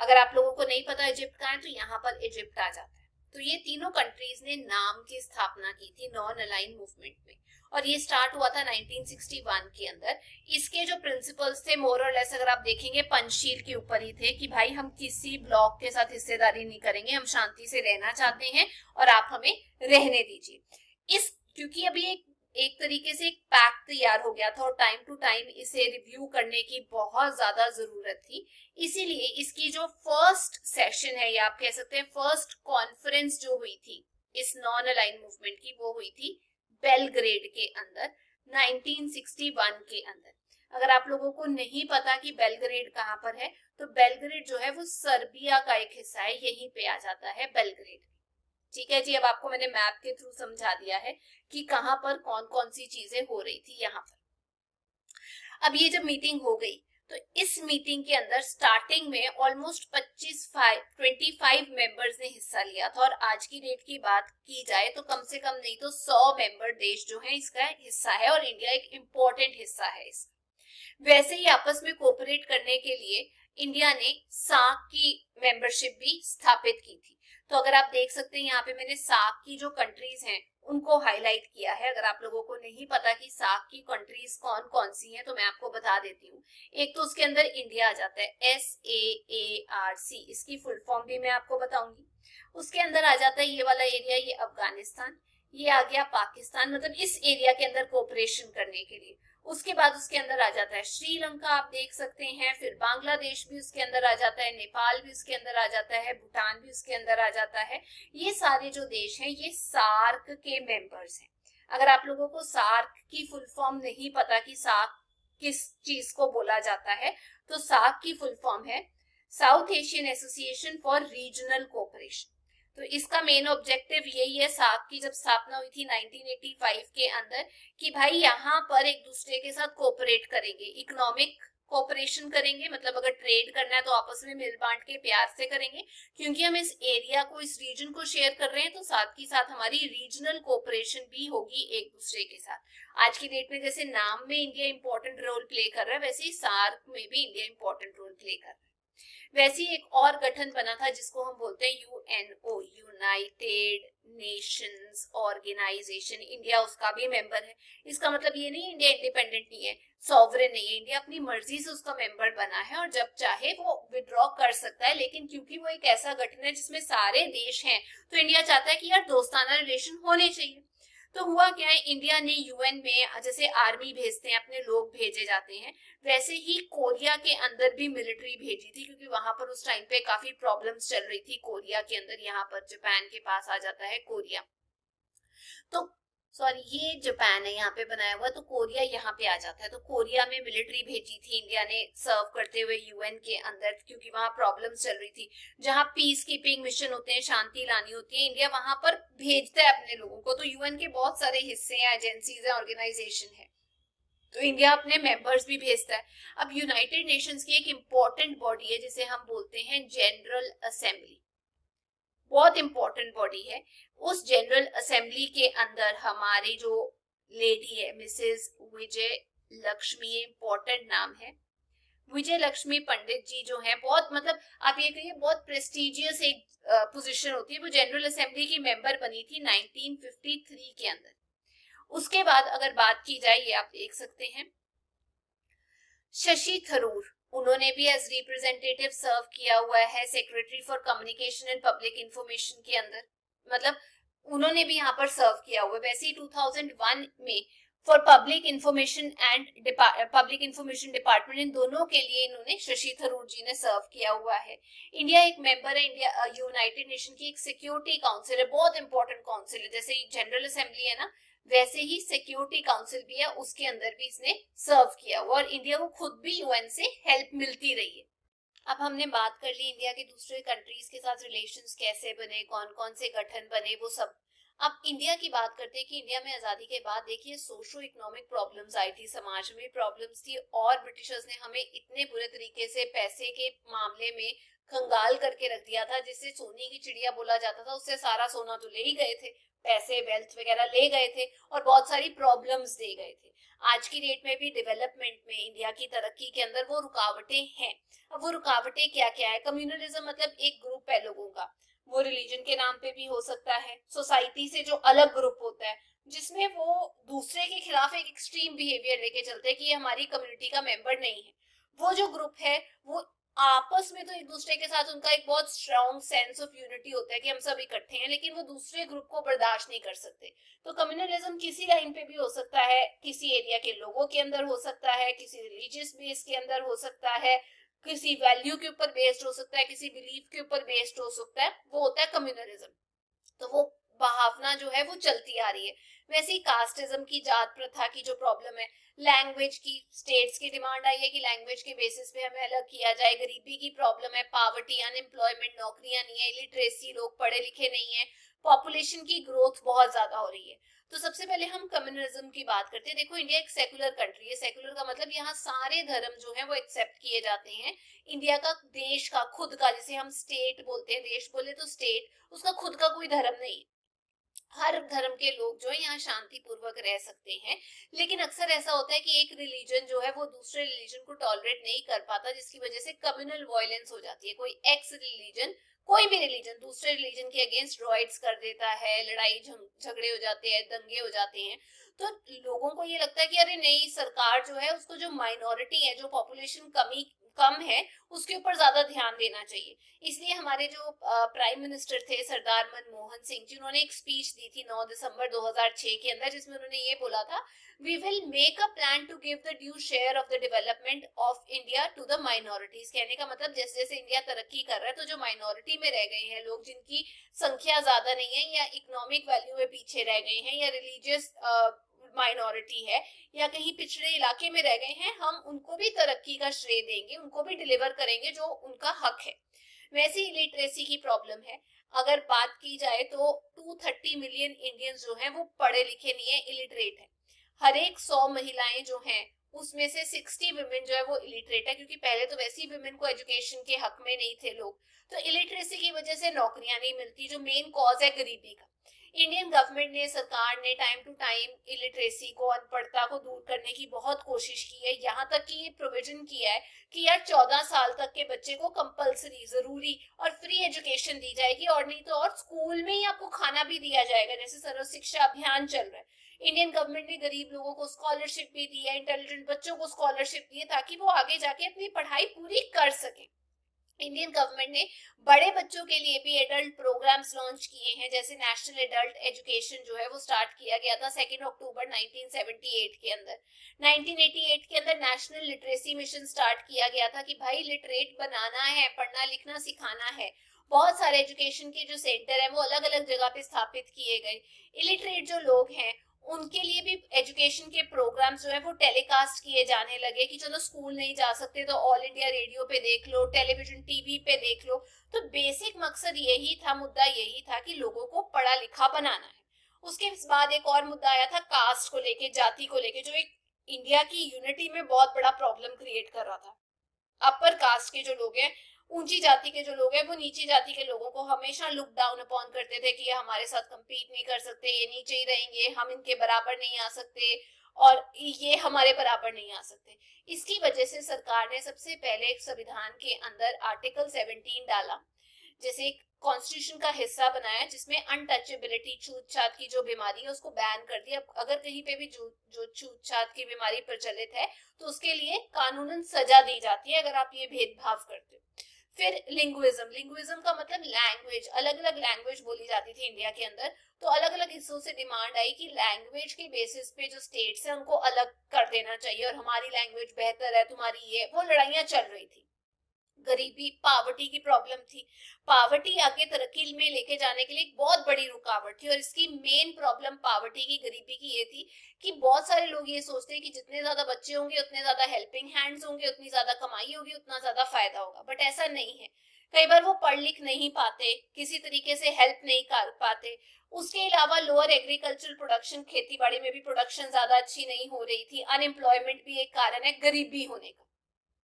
अगर आप लोगों को नहीं पता इजिप्ट का है तो यहाँ पर इजिप्ट आ जाता है। तो ये तीनों कंट्रीज ने नाम की स्थापना की थी नॉन अलाइन मूवमेंट में, और ये स्टार्ट हुआ था 1961 के अंदर। इसके जो प्रिंसिपल्स थे मोर और लेस अगर आप देखेंगे पंचशील के ऊपर ही थे कि भाई हम किसी ब्लॉक के साथ हिस्सेदारी नहीं करेंगे, हम शांति से रहना चाहते हैं और आप हमें रहने दीजिए। इस क्योंकि अभी एक तरीके से एक पैक्ट तैयार हो गया था और टाइम टू टाइम इसे रिव्यू करने की बहुत ज्यादा जरूरत थी, इसीलिए इसकी जो फर्स्ट सेशन है या आप कह सकते हैं फर्स्ट कॉन्फ्रेंस जो हुई थी इस नॉन अलाइन मूवमेंट की, वो हुई थी बेलग्रेड के अंदर 1961 के अंदर। अगर आप लोगों को नहीं पता कि बेलग्रेड कहाँ पर है, तो बेलग्रेड जो है वो सर्बिया का एक हिस्सा है, यहीं पे आ जाता है बेलग्रेड। ठीक है जी, अब आपको मैंने मैप के थ्रू समझा दिया है कि कहां पर कौन कौन सी चीजें हो रही थी यहाँ पर। अब ये जब मीटिंग हो गई तो इस मीटिंग के अंदर स्टार्टिंग में ऑलमोस्ट 25 मेंबर्स ने हिस्सा लिया था, और आज की डेट की बात की जाए तो कम से कम नहीं तो 100 मेंबर देश जो है इसका हिस्सा है, और इंडिया एक इम्पोर्टेंट हिस्सा है इसका। वैसे ही आपस में कोऑपरेट करने के लिए इंडिया ने सार्क की मेंबरशिप भी स्थापित की थी। तो अगर आप देख सकते हैं यहाँ पे मैंने सार्क की जो कंट्रीज हैं उनको हाईलाइट किया है। अगर आप लोगों को नहीं पता कि सार्क की कंट्रीज कौन कौन सी हैं तो मैं आपको बता देती हूँ। एक तो उसके अंदर इंडिया आ जाता है, SAARC, इसकी फुल फॉर्म भी मैं आपको बताऊंगी। उसके अंदर आ जाता है ये वाला एरिया, ये अफगानिस्तान, ये आ गया पाकिस्तान, मतलब इस एरिया के अंदर कोऑपरेशन करने के लिए। उसके बाद उसके अंदर आ जाता है श्रीलंका, आप देख सकते हैं, फिर बांग्लादेश भी उसके अंदर आ जाता है, नेपाल भी उसके अंदर आ जाता है, भूटान भी उसके अंदर आ जाता है। ये सारे जो देश हैं ये सार्क के मेंबर्स हैं। अगर आप लोगों को सार्क की फुल फॉर्म नहीं पता कि सार्क किस चीज को बोला जाता है, तो सार्क की फुल फॉर्म है south Asian association for regional cooperation. तो इसका मेन ऑब्जेक्टिव यही है, सार्क की जब स्थापना हुई थी 1985 के अंदर, कि भाई यहाँ पर एक दूसरे के साथ कोऑपरेट करेंगे, इकोनॉमिक कोऑपरेशन करेंगे, मतलब अगर ट्रेड करना है तो आपस में मिल बांट के प्यार से करेंगे, क्योंकि हम इस एरिया को, इस रीजन को शेयर कर रहे हैं, तो साथ ही साथ हमारी रीजनल कोऑपरेशन भी होगी एक दूसरे के साथ। आज की डेट में जैसे नाम में इंडिया इंपॉर्टेंट रोल प्ले कर रहा है, वैसे ही सार्क में भी इंडिया इंपॉर्टेंट रोल प्ले कर रहा है। वैसे ही एक और गठन बना था जिसको हम बोलते हैं UNO, United Nations Organisation, India उसका भी मेंबर है। इसका मतलब ये नहीं इंडिया इंडिपेंडेंट नहीं है, सॉवरेन नहीं है, इंडिया अपनी मर्जी से उसका मेंबर बना है और जब चाहे वो विड्रॉ कर सकता है। लेकिन क्योंकि वो एक ऐसा गठन है जिसमें सारे देश हैं, तो इंडिया चाहता है कि यार दोस्ताना रिलेशन होने चाहिए। तो हुआ क्या है, इंडिया ने UN में जैसे आर्मी भेजते हैं, अपने लोग भेजे जाते हैं, वैसे ही कोरिया के अंदर भी मिलिट्री भेजी थी, क्योंकि वहां पर उस टाइम पे काफी प्रॉब्लम्स चल रही थी कोरिया के अंदर। यहाँ पर जापान के पास आ जाता है कोरिया, तो सॉरी ये जापान है यहाँ पे बनाया हुआ, तो कोरिया यहाँ पे आ जाता है। तो कोरिया में मिलिट्री भेजी थी इंडिया ने सर्व करते हुए UN के अंदर, क्योंकि वहां प्रॉब्लम्स चल रही थी। जहां पीस कीपिंग मिशन होते हैं, शांति लानी होती है, इंडिया वहां पर भेजता है अपने लोगों को। तो UN के बहुत सारे हिस्से हैं, एजेंसीज हैं, ऑर्गेनाइजेशन है, तो इंडिया अपने मेंबर्स भी भेजता है। अब यूनाइटेड नेशंस की एक इंपॉर्टेंट बॉडी है जिसे हम बोलते हैं जनरल असेंबली, बहुत इंपॉर्टेंट बॉडी है। उस जनरल असेंबली के अंदर हमारी जो लेडी है मिसेस विजय लक्ष्मी, इंपॉर्टेंट नाम है, विजय लक्ष्मी पंडित जी जो है, बहुत मतलब आप ये कहिए बहुत प्रेस्टिजियस एक पोजीशन होती है, वो जनरल असेंबली की मेंबर बनी थी 1953 के अंदर। उसके बाद अगर बात की जाए, ये आप देख सकते हैं शशि थरूर, उन्होंने भी एज रिप्रेजेंटेटिव सर्व किया हुआ है secretary for communication and public information के अंदर, मतलब उन्होंने भी यहाँ पर सर्व किया हुआ है। वैसे ही 2001 में for public information and public information department, इन दोनों के लिए इन्होंने शशि थरूर जी ने सर्व किया हुआ है। इंडिया एक मेंबर है, इंडिया यूनाइटेड नेशन की एक सिक्योरिटी काउंसिल है, बहुत इंपॉर्टेंट काउंसिल है, जैसे जनरल असेंबली है ना वैसे ही सिक्योरिटी काउंसिल भी है, उसके अंदर भी इसने सर्व किया हुआ, और इंडिया को खुद भी यूएन से हेल्प मिलती रही है। अब हमने बात कर ली इंडिया के दूसरे कंट्रीज के साथ रिलेशंस कैसे बने, कौन कौन से गठन बने, वो सब। अब इंडिया की बात करते हैं कि इंडिया में आजादी के बाद देखिए सोशो इकोनॉमिक प्रॉब्लम्स आई थी, समाज में प्रॉब्लम्स थी, और ब्रिटिशर्स ने हमें इतने बुरे तरीके से पैसे के मामले में कंगाल करके रख दिया था, जिससे सोने की चिड़िया बोला जाता था, उससे सारा सोना तो ले ही गए थे, पैसे वेल्थ वगैरह ले गए थे, और बहुत सारी प्रॉब्लम्स दे गए थे। आज की डेट में भी डेवलपमेंट में इंडिया की तरक्की के अंदर वो रुकावटें हैं। अब वो रुकावटें क्या क्या है? कम्युनलिज्म मतलब एक ग्रुप है लोगों का, वो रिलीजन के नाम पे भी हो सकता है, सोसाइटी से जो अलग ग्रुप होता है जिसमें वो दूसरे के खिलाफ एक एक्सट्रीम बिहेवियर लेके चलते हैं कि ये हमारी कम्युनिटी का मेंबर नहीं है। वो जो ग्रुप है वो आपस में तो एक दूसरे के साथ उनका एक बहुत स्ट्रॉन्ग सेंस ऑफ यूनिटी होता है कि हम सब इकट्ठे हैं, लेकिन वो दूसरे ग्रुप को बर्दाश्त नहीं कर सकते। तो कम्युनलिज्म किसी लाइन पे भी हो सकता है, किसी एरिया के लोगों के अंदर हो सकता है, किसी रिलीजियस बेस के अंदर हो सकता है, किसी वैल्यू के ऊपर बेस्ड हो सकता है, किसी बिलीफ के ऊपर बेस्ड हो सकता है, वो होता है कम्युनलिज्म। तो वो भावना जो है वो चलती आ रही है। वैसे ही कास्टिज्म की, जात प्रथा की जो प्रॉब्लम है, लैंग्वेज की, स्टेट्स की डिमांड आई है कि लैंग्वेज के बेसिस पे हमें अलग किया जाए, गरीबी की प्रॉब्लम है, पावर्टी, अनएम्प्लॉयमेंट, नौकरियां नहीं है, इलिटरेसी, लोग पढ़े लिखे नहीं है, पॉपुलेशन की ग्रोथ बहुत ज्यादा हो रही है। तो सबसे पहले हम कम्युनलिज्म की बात करते हैं। देखो इंडिया एक सेकुलर कंट्री है, सेकुलर का मतलब यहाँ सारे धर्म जो है वो एक्सेप्ट किए जाते हैं। इंडिया का, देश का खुद का, जिसे हम स्टेट बोलते हैं, देश बोले तो स्टेट, उसका खुद का कोई धर्म नहीं है। हर धर्म के लोग जो है यहाँ शांति पूर्वक रह सकते हैं, लेकिन अक्सर ऐसा होता है कि एक रिलीजन जो है वो दूसरे रिलीजन को टॉलरेट नहीं कर पाता, जिसकी वजह से कम्युनल वायलेंस हो जाती है। कोई एक्स रिलीजन, कोई भी रिलीजन दूसरे रिलीजन के अगेंस्ट रॉयट्स कर देता है, लड़ाई झगड़े हो जाते हैं, दंगे हो जाते हैं। तो लोगों को ये लगता है कि अरे नहीं, सरकार जो है उसको जो माइनॉरिटी है, जो पॉपुलेशन कम है, उसके ऊपर ज्यादा ध्यान देना चाहिए। इसलिए हमारे जो प्राइम मिनिस्टर थे सरदार मनमोहन सिंह जी, उन्होंने एक स्पीच दी थी 9 दिसंबर 2006 के अंदर, जिसमें उन्होंने ये बोला था, we will make a plan to give the due share of the development of India to the minorities. कहने का मतलब जैसे जैसे इंडिया तरक्की कर रहा है, तो जो माइनॉरिटी में रह गए हैं लोग, जिनकी संख्या ज्यादा नहीं है, या इकोनॉमिक वैल्यू में पीछे रह गए हैं, या रिलीजियस माइनॉरिटी है, या कहीं पिछड़े इलाके में रह गए हैं, हम उनको भी तरक्की का श्रेय देंगे, उनको भी डिलीवर करेंगे जो उनका हक है। वैसे ही लिटरेसी की प्रॉब्लम है। अगर बात की जाए तो 230 मिलियन इंडियंस जो हैं वो पढ़े लिखे नहीं है, इलिटरेट है। हर एक 100 महिलाएं जो हैं उसमें से 60 वुमेन जो है वो इलिटरेट है, क्योंकि पहले तो वैसे ही वुमेन को एजुकेशन के हक में नहीं थे लोग। तो इलिटरेसी की वजह से नौकरियां नहीं मिलती, जो मेन कॉज है गरीबी का। इंडियन गवर्नमेंट ने, सरकार ने टाइम टू टाइम इलिटरेसी को, अनपढ़ता को दूर करने की बहुत कोशिश की है। यहाँ तक कि ये प्रोविजन किया है कि यार 14 साल तक के बच्चे को कंपलसरी, जरूरी और फ्री एजुकेशन दी जाएगी, और नहीं तो और स्कूल में ही आपको खाना भी दिया जाएगा, जैसे सर्व शिक्षा अभियान चल रहा है। इंडियन गवर्नमेंट ने गरीब लोगों को स्कॉलरशिप भी दी है, इंटेलिजेंट बच्चों को स्कॉलरशिप दी है, ताकि वो आगे जाके अपनी पढ़ाई पूरी कर सके। इंडियन गवर्नमेंट ने बड़े बच्चों के लिए भी एडल्ट प्रोग्राम्स लॉन्च किए हैं, जैसे नेशनल एडल्ट एजुकेशन जो है वो स्टार्ट किया गया था 2 अक्टूबर 1978 के अंदर। 1988 के अंदर नेशनल लिटरेसी मिशन स्टार्ट किया गया था कि भाई लिटरेट बनाना है, पढ़ना लिखना सिखाना है। बहुत सारे एजुकेशन के जो सेंटर है वो अलग अलग जगह पे स्थापित किए गए। इलिटरेट जो लोग हैं उनके लिए भी एजुकेशन के प्रोग्राम्स जो है वो टेलीकास्ट किए जाने लगे, कि चलो स्कूल नहीं जा सकते तो ऑल इंडिया रेडियो पे देख लो, टेलीविजन टीवी पे देख लो। तो बेसिक मकसद यही था, मुद्दा यही था कि लोगों को पढ़ा लिखा बनाना है। उसके बाद एक और मुद्दा आया था कास्ट को लेके, जाति को लेके, जो एक इंडिया की यूनिटी में बहुत बड़ा प्रॉब्लम क्रिएट कर रहा था। अपर कास्ट के जो लोग हैं, ऊंची जाति के जो लोग हैं, वो नीची जाति के लोगों को हमेशा लुक डाउन अपॉन करते थे कि ये हमारे साथ compete नहीं कर सकते, ये नीचे ही रहेंगे, हम इनके बराबर नहीं आ सकते, और ये हमारे बराबर नहीं आ सकते। इसकी वजह से सरकार ने सबसे पहले संविधान के अंदर आर्टिकल 17 डाला, जैसे एक कॉन्स्टिट्यूशन का हिस्सा बनाया, जिसमें अनटचेबिलिटी, छूत छात की जो बीमारी है उसको बैन कर दिया। अगर कहीं पे भी जो छूत छात की बीमारी प्रचलित है तो उसके लिए कानूनन सजा दी जाती है अगर आप ये भेदभाव करते हो। फिर लिंग्विज्म का मतलब लैंग्वेज, अलग अलग लैंग्वेज बोली जाती थी इंडिया के अंदर, तो अलग अलग हिस्सों से डिमांड आई कि लैंग्वेज के बेसिस पे जो स्टेट्स हैं उनको अलग कर देना चाहिए और हमारी लैंग्वेज बेहतर है, तुम्हारी ये, वो लड़ाइयां चल रही थी। गरीबी, पावर्टी की प्रॉब्लम थी। पावर्टी आगे तरक्की में लेके जाने के लिए एक बहुत बड़ी रुकावट थी और इसकी मेन प्रॉब्लम पावर्टी की, गरीबी की ये थी कि बहुत सारे लोग ये सोचते हैं कि जितने ज्यादा बच्चे होंगे उतने ज्यादा हेल्पिंग हैंड्स होंगे, उतनी ज्यादा कमाई होगी, उतना ज्यादा फायदा होगा, बट ऐसा नहीं है। कई बार वो पढ़ लिख नहीं पाते, किसी तरीके से हेल्प नहीं कर पाते। उसके अलावा लोअर एग्रीकल्चरल प्रोडक्शन, खेती बाड़ी में भी प्रोडक्शन ज्यादा अच्छी नहीं हो रही थी। अनएम्प्लॉयमेंट भी एक कारण है गरीबी होने का।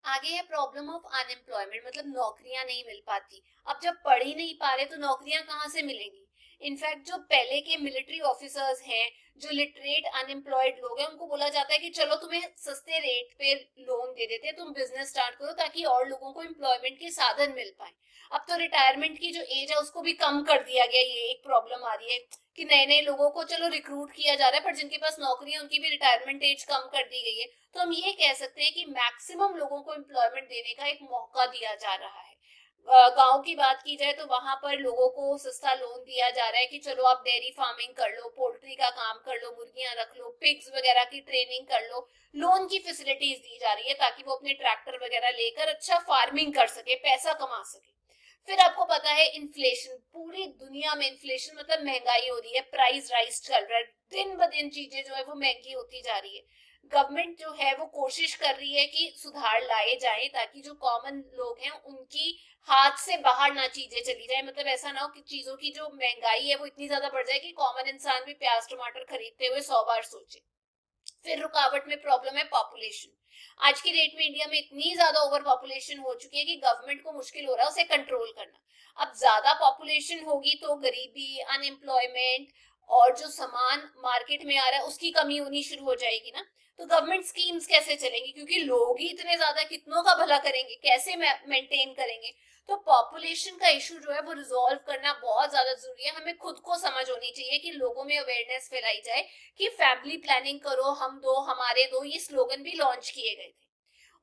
आगे है प्रॉब्लम ऑफ अनएम्प्लॉयमेंट, मतलब नौकरियां नहीं मिल पाती। अब जब पढ़ ही नहीं पा रहे तो नौकरियां कहाँ से मिलेंगी? इनफैक्ट जो पहले के मिलिट्री ऑफिसर्स हैं, जो लिटरेट अनएम्प्लॉयड लोग हैं, उनको बोला जाता है कि चलो तुम्हें सस्ते रेट पे लोन दे देते हैं, तुम बिजनेस स्टार्ट करो ताकि और लोगों को एम्प्लॉयमेंट के साधन मिल पाए। अब तो रिटायरमेंट की जो एज है उसको भी कम कर दिया गया। ये एक प्रॉब्लम आ रही है कि नए नए लोगों को चलो रिक्रूट किया जा रहा है, पर जिनके पास नौकरी है उनकी भी रिटायरमेंट एज कम कर दी गई है। तो हम ये कह सकते हैं कि मैक्सिमम लोगों को एम्प्लॉयमेंट देने का एक मौका दिया जा रहा है। गांव की बात की जाए तो वहां पर लोगों को सस्ता लोन दिया जा रहा है कि चलो आप डेयरी फार्मिंग कर लो, पोल्ट्री का काम कर लो, मुर्गियां रख लो, पिग्स वगैरह की ट्रेनिंग कर लो। लोन की फैसिलिटीज दी जा रही है ताकि वो अपने ट्रैक्टर वगैरह लेकर अच्छा फार्मिंग कर सके, पैसा कमा सके। फिर आपको पता है इन्फ्लेशन, पूरी दुनिया में इन्फ्लेशन मतलब महंगाई हो रही है, प्राइस राइज चल रहा है, दिन ब दिन चीजें जो है वो महंगी होती जा रही है। गवर्नमेंट जो है वो कोशिश कर रही है कि सुधार लाए जाए ताकि जो कॉमन लोग हैं उनकी हाथ से बाहर ना चीजें चली जाए। मतलब ऐसा ना हो कि चीजों की जो महंगाई है वो इतनी ज्यादा बढ़ जाए कि कॉमन इंसान भी प्याज टमाटर खरीदते हुए 100 बार सोचे। फिर रुकावट में प्रॉब्लम है पॉपुलेशन। आज की डेट में इंडिया में इतनी ज्यादा ओवर पॉपुलेशन हो चुकी है कि गवर्नमेंट को मुश्किल हो रहा है उसे कंट्रोल करना। अब ज्यादा पॉपुलेशन होगी तो गरीबी, अनएम्प्लॉयमेंट और जो सामान मार्केट में आ रहा है उसकी कमी होनी शुरू हो जाएगी ना। तो गवर्नमेंट स्कीम्स कैसे चलेंगी, क्योंकि लोग ही इतने ज्यादा, कितनों का भला करेंगे, कैसे मेंटेन करेंगे? तो पॉपुलेशन का इशू जो है वो रिजॉल्व करना बहुत ज्यादा जरूरी है। हमें खुद को समझ होनी चाहिए कि लोगों में अवेयरनेस फैलाई जाए कि फैमिली प्लानिंग करो, हम दो हमारे दो, ये स्लोगन भी लॉन्च किए गए थे।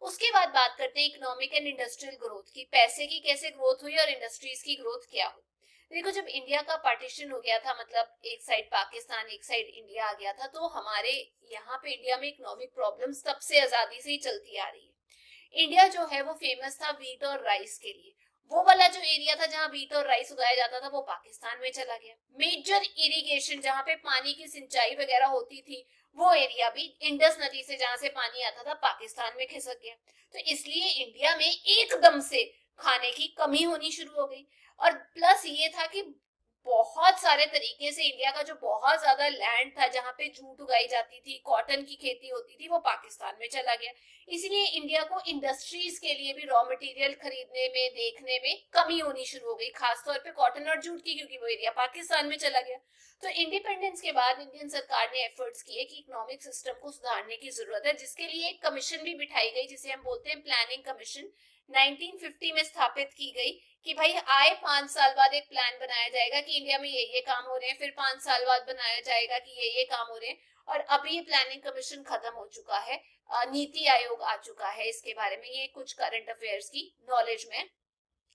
उसके बाद बात करते हैं इकोनॉमिक एंड इंडस्ट्रियल ग्रोथ की, पैसे की कैसे ग्रोथ हुई और इंडस्ट्रीज की ग्रोथ क्या हुई। देखो, जब इंडिया का पार्टीशन हो गया था, मतलब एक साइड पाकिस्तान एक साइड इंडिया आ गया था, तो हमारे यहाँ पे इंडिया में इकोनॉमिक प्रॉब्लम्स तब से आजादी से ही चलती आ रही है। इंडिया जो है वो फेमस था वीट और राइस के लिए। वो वाला जो एरिया था जहाँ वीट और राइस उगाया जाता था वो पाकिस्तान में चला गया। मेजर इरिगेशन जहाँ पे पानी की सिंचाई वगैरह होती थी वो एरिया भी इंडस नदी से जहां से पानी आता था पाकिस्तान में खिसक गया। तो इसलिए इंडिया में एकदम से खाने की कमी होनी शुरू हो गई। और प्लस ये था कि बहुत सारे तरीके से इंडिया का जो बहुत ज्यादा लैंड था जहां पे जूट उगाई जाती थी, कॉटन की खेती होती थी, वो पाकिस्तान में चला गया। इसलिए इंडिया को इंडस्ट्रीज के लिए भी रॉ मटेरियल खरीदने में, देखने में कमी होनी शुरू हो गई, खासतौर पे कॉटन और जूट की, क्योंकि वो एरिया पाकिस्तान में चला गया। तो इंडिपेंडेंस के बाद इंडियन सरकार ने एफर्ट्स किए कि इकोनॉमिक सिस्टम को सुधारने की जरूरत है, जिसके लिए एक कमीशन भी बिठाई गई जिसे हम बोलते हैं प्लानिंग कमीशन। 1950 में स्थापित की गई कि भाई आए 5 साल बाद एक प्लान बनाया जाएगा कि इंडिया में ये काम हो रहे हैं, फिर 5 साल बाद बनाया जाएगा कि ये काम हो रहे हैं। और अभी ये प्लानिंग कमीशन खत्म हो चुका है, नीति आयोग आ चुका है इसके बारे में। ये कुछ करंट अफेयर्स की नॉलेज में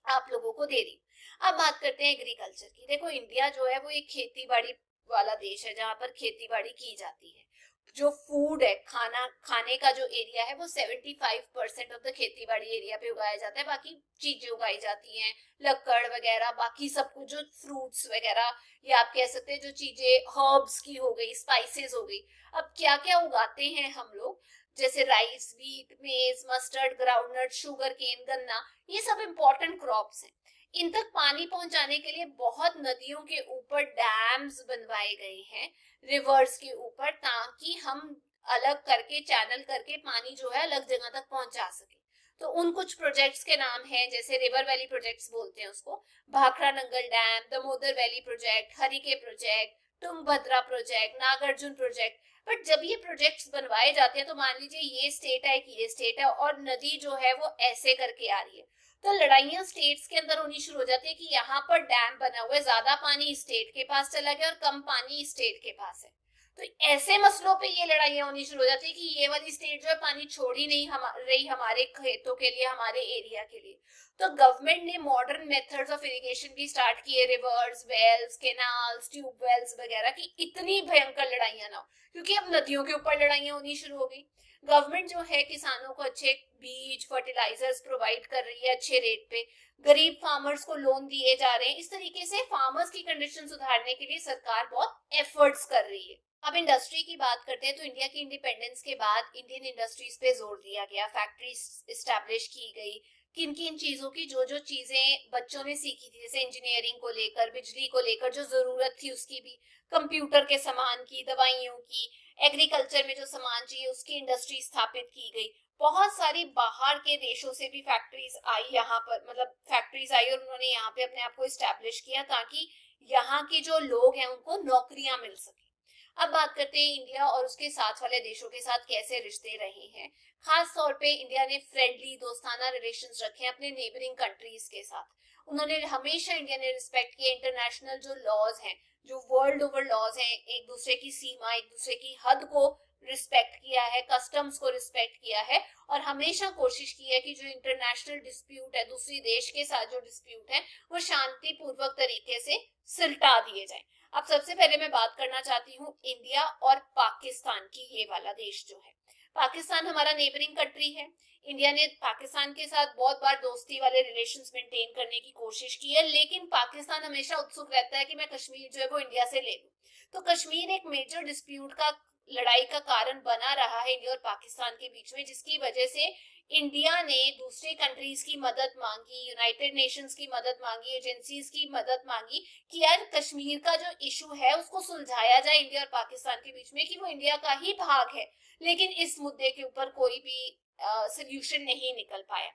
आप लोगों को दे दी। अब बात करते हैं एग्रीकल्चर की। देखो, इंडिया जो है वो एक खेती बाड़ी वाला देश है जहां पर खेती बाड़ी की जाती है। जो फूड है, खाने का जो एरिया है वो 75% ऑफ द खेती बाड़ी एरिया पे उगाया जाता है। बाकी चीजें उगाई जाती हैं, लक्कड़ वगैरह, बाकी सब कुछ जो फ्रूट्स वगैरह, या आप कह सकते हैं जो चीजें हर्ब्स की हो गई, स्पाइसेस हो गई। अब क्या क्या उगाते हैं हम लोग, जैसे राइस, व्हीट, मेज, मस्टर्ड, ग्राउंडनट, शुगर केन, गन्ना, ये सब इंपॉर्टेंट क्रॉप्स हैं। इन तक पानी पहुंचाने के लिए बहुत नदियों के ऊपर डैम्स बनवाए गए हैं, रिवर्स के ऊपर, ताकि हम अलग करके, चैनल करके पानी जो है अलग जगह तक पहुंचा सके। तो उन कुछ प्रोजेक्ट्स के नाम हैं, जैसे रिवर वैली प्रोजेक्ट्स बोलते हैं उसको, Bhakra Nangal dam, Damodar valley project, Harike project, Tungabhadra project, Nagarjuna project. But जब ये प्रोजेक्ट्स बनवाए जाते हैं तो मान लीजिए ये स्टेट है कि ये स्टेट है और नदी जो है वो ऐसे करके आ रही है, तो लड़ाइयां स्टेट्स के अंदर होनी शुरू हो जाती है कि यहाँ पर डैम बना हुआ है, ज्यादा पानी स्टेट के पास चला गया और कम पानी स्टेट के पास है। तो ऐसे मसलों पे ये लड़ाइयां होनी शुरू हो जाती है कि ये वाली स्टेट जो है पानी छोड़ ही नहीं रही हमारे खेतों के लिए, हमारे एरिया के लिए। तो गवर्नमेंट ने मॉडर्न मेथड्स ऑफ इरिगेशन भी स्टार्ट किए, rivers, wells, canals, tube wells वगैरह की। इतनी भयंकर लड़ाइयां ना हो, क्योंकि अब नदियों के ऊपर लड़ाइयां होनी शुरू हो गई। गवर्नमेंट जो है किसानों को अच्छे बीज, फर्टिलाइजर्स प्रोवाइड कर रही है अच्छे रेट पे, गरीब फार्मर्स को लोन दिए जा रहे हैं। इस तरीके से फार्मर्स की कंडीशन सुधारने के लिए सरकार बहुत एफर्ट्स कर रही है। अब इंडस्ट्री की बात करते हैं तो इंडिया की इंडिपेंडेंस के बाद इंडियन इंडस्ट्रीज पे जोर दिया गया, फैक्ट्रीज एस्टैब्लिश की गई। किन किन चीजों की जो जो चीजें बच्चों ने सीखी थी, जैसे इंजीनियरिंग को लेकर, बिजली को लेकर जो जरूरत थी उसकी भी, कंप्यूटर के सामान की, दवाइयों की, एग्रीकल्चर में जो सामान चाहिए उसकी इंडस्ट्री स्थापित की गई। बहुत सारी बाहर के देशों से भी फैक्ट्रीज आई यहाँ पर, मतलब फैक्ट्रीज आई और उन्होंने यहाँ पे अपने आप को एस्टैब्लिश किया ताकि यहाँ के जो लोग हैं उनको नौकरियां मिल सके। अब बात करते हैं इंडिया और उसके साथ वाले देशों के साथ कैसे रिश्ते रहे हैं। खास तौर पे इंडिया ने फ्रेंडली, दोस्ताना रिलेशंस रखे हैं अपने नेबरिंग कंट्रीज के साथ। उन्होंने हमेशा, इंडिया ने रिस्पेक्ट किया इंटरनेशनल जो लॉज हैं, जो वर्ल्ड ओवर लॉज हैं, एक दूसरे की सीमा, एक दूसरे की हद को रिस्पेक्ट किया है, कस्टम्स को रिस्पेक्ट किया है और हमेशा कोशिश की है कि जो इंटरनेशनल डिस्प्यूट है, दूसरी देश के साथ जो डिस्प्यूट है, वो शांतिपूर्वक तरीके से सुलझा दिए जाए। अब सबसे पहले मैं बात करना चाहती हूँ इंडिया और पाकिस्तान की। ये वाला देश जो है, पाकिस्तान हमारा नेबरिंग कंट्री है। इंडिया ने पाकिस्तान के साथ बहुत बार दोस्ती वाले रिलेशंस मेंटेन करने की कोशिश की है, लेकिन पाकिस्तान हमेशा उत्सुक रहता है कि मैं कश्मीर जो है वो इंडिया से ले लूं। तो कश्मीर एक मेजर डिस्प्यूट का, लड़ाई का कारण बना रहा है इंडिया और पाकिस्तान के बीच में, जिसकी वजह से इंडिया ने दूसरे कंट्रीज की मदद मांगी, यूनाइटेड नेशंस की मदद मांगी, एजेंसीज की मदद मांगी कि यार कश्मीर का जो इशू है उसको सुलझाया जाए इंडिया और पाकिस्तान के बीच में, कि वो इंडिया का ही भाग है। लेकिन इस मुद्दे के ऊपर कोई भी सोल्यूशन नहीं निकल पाया।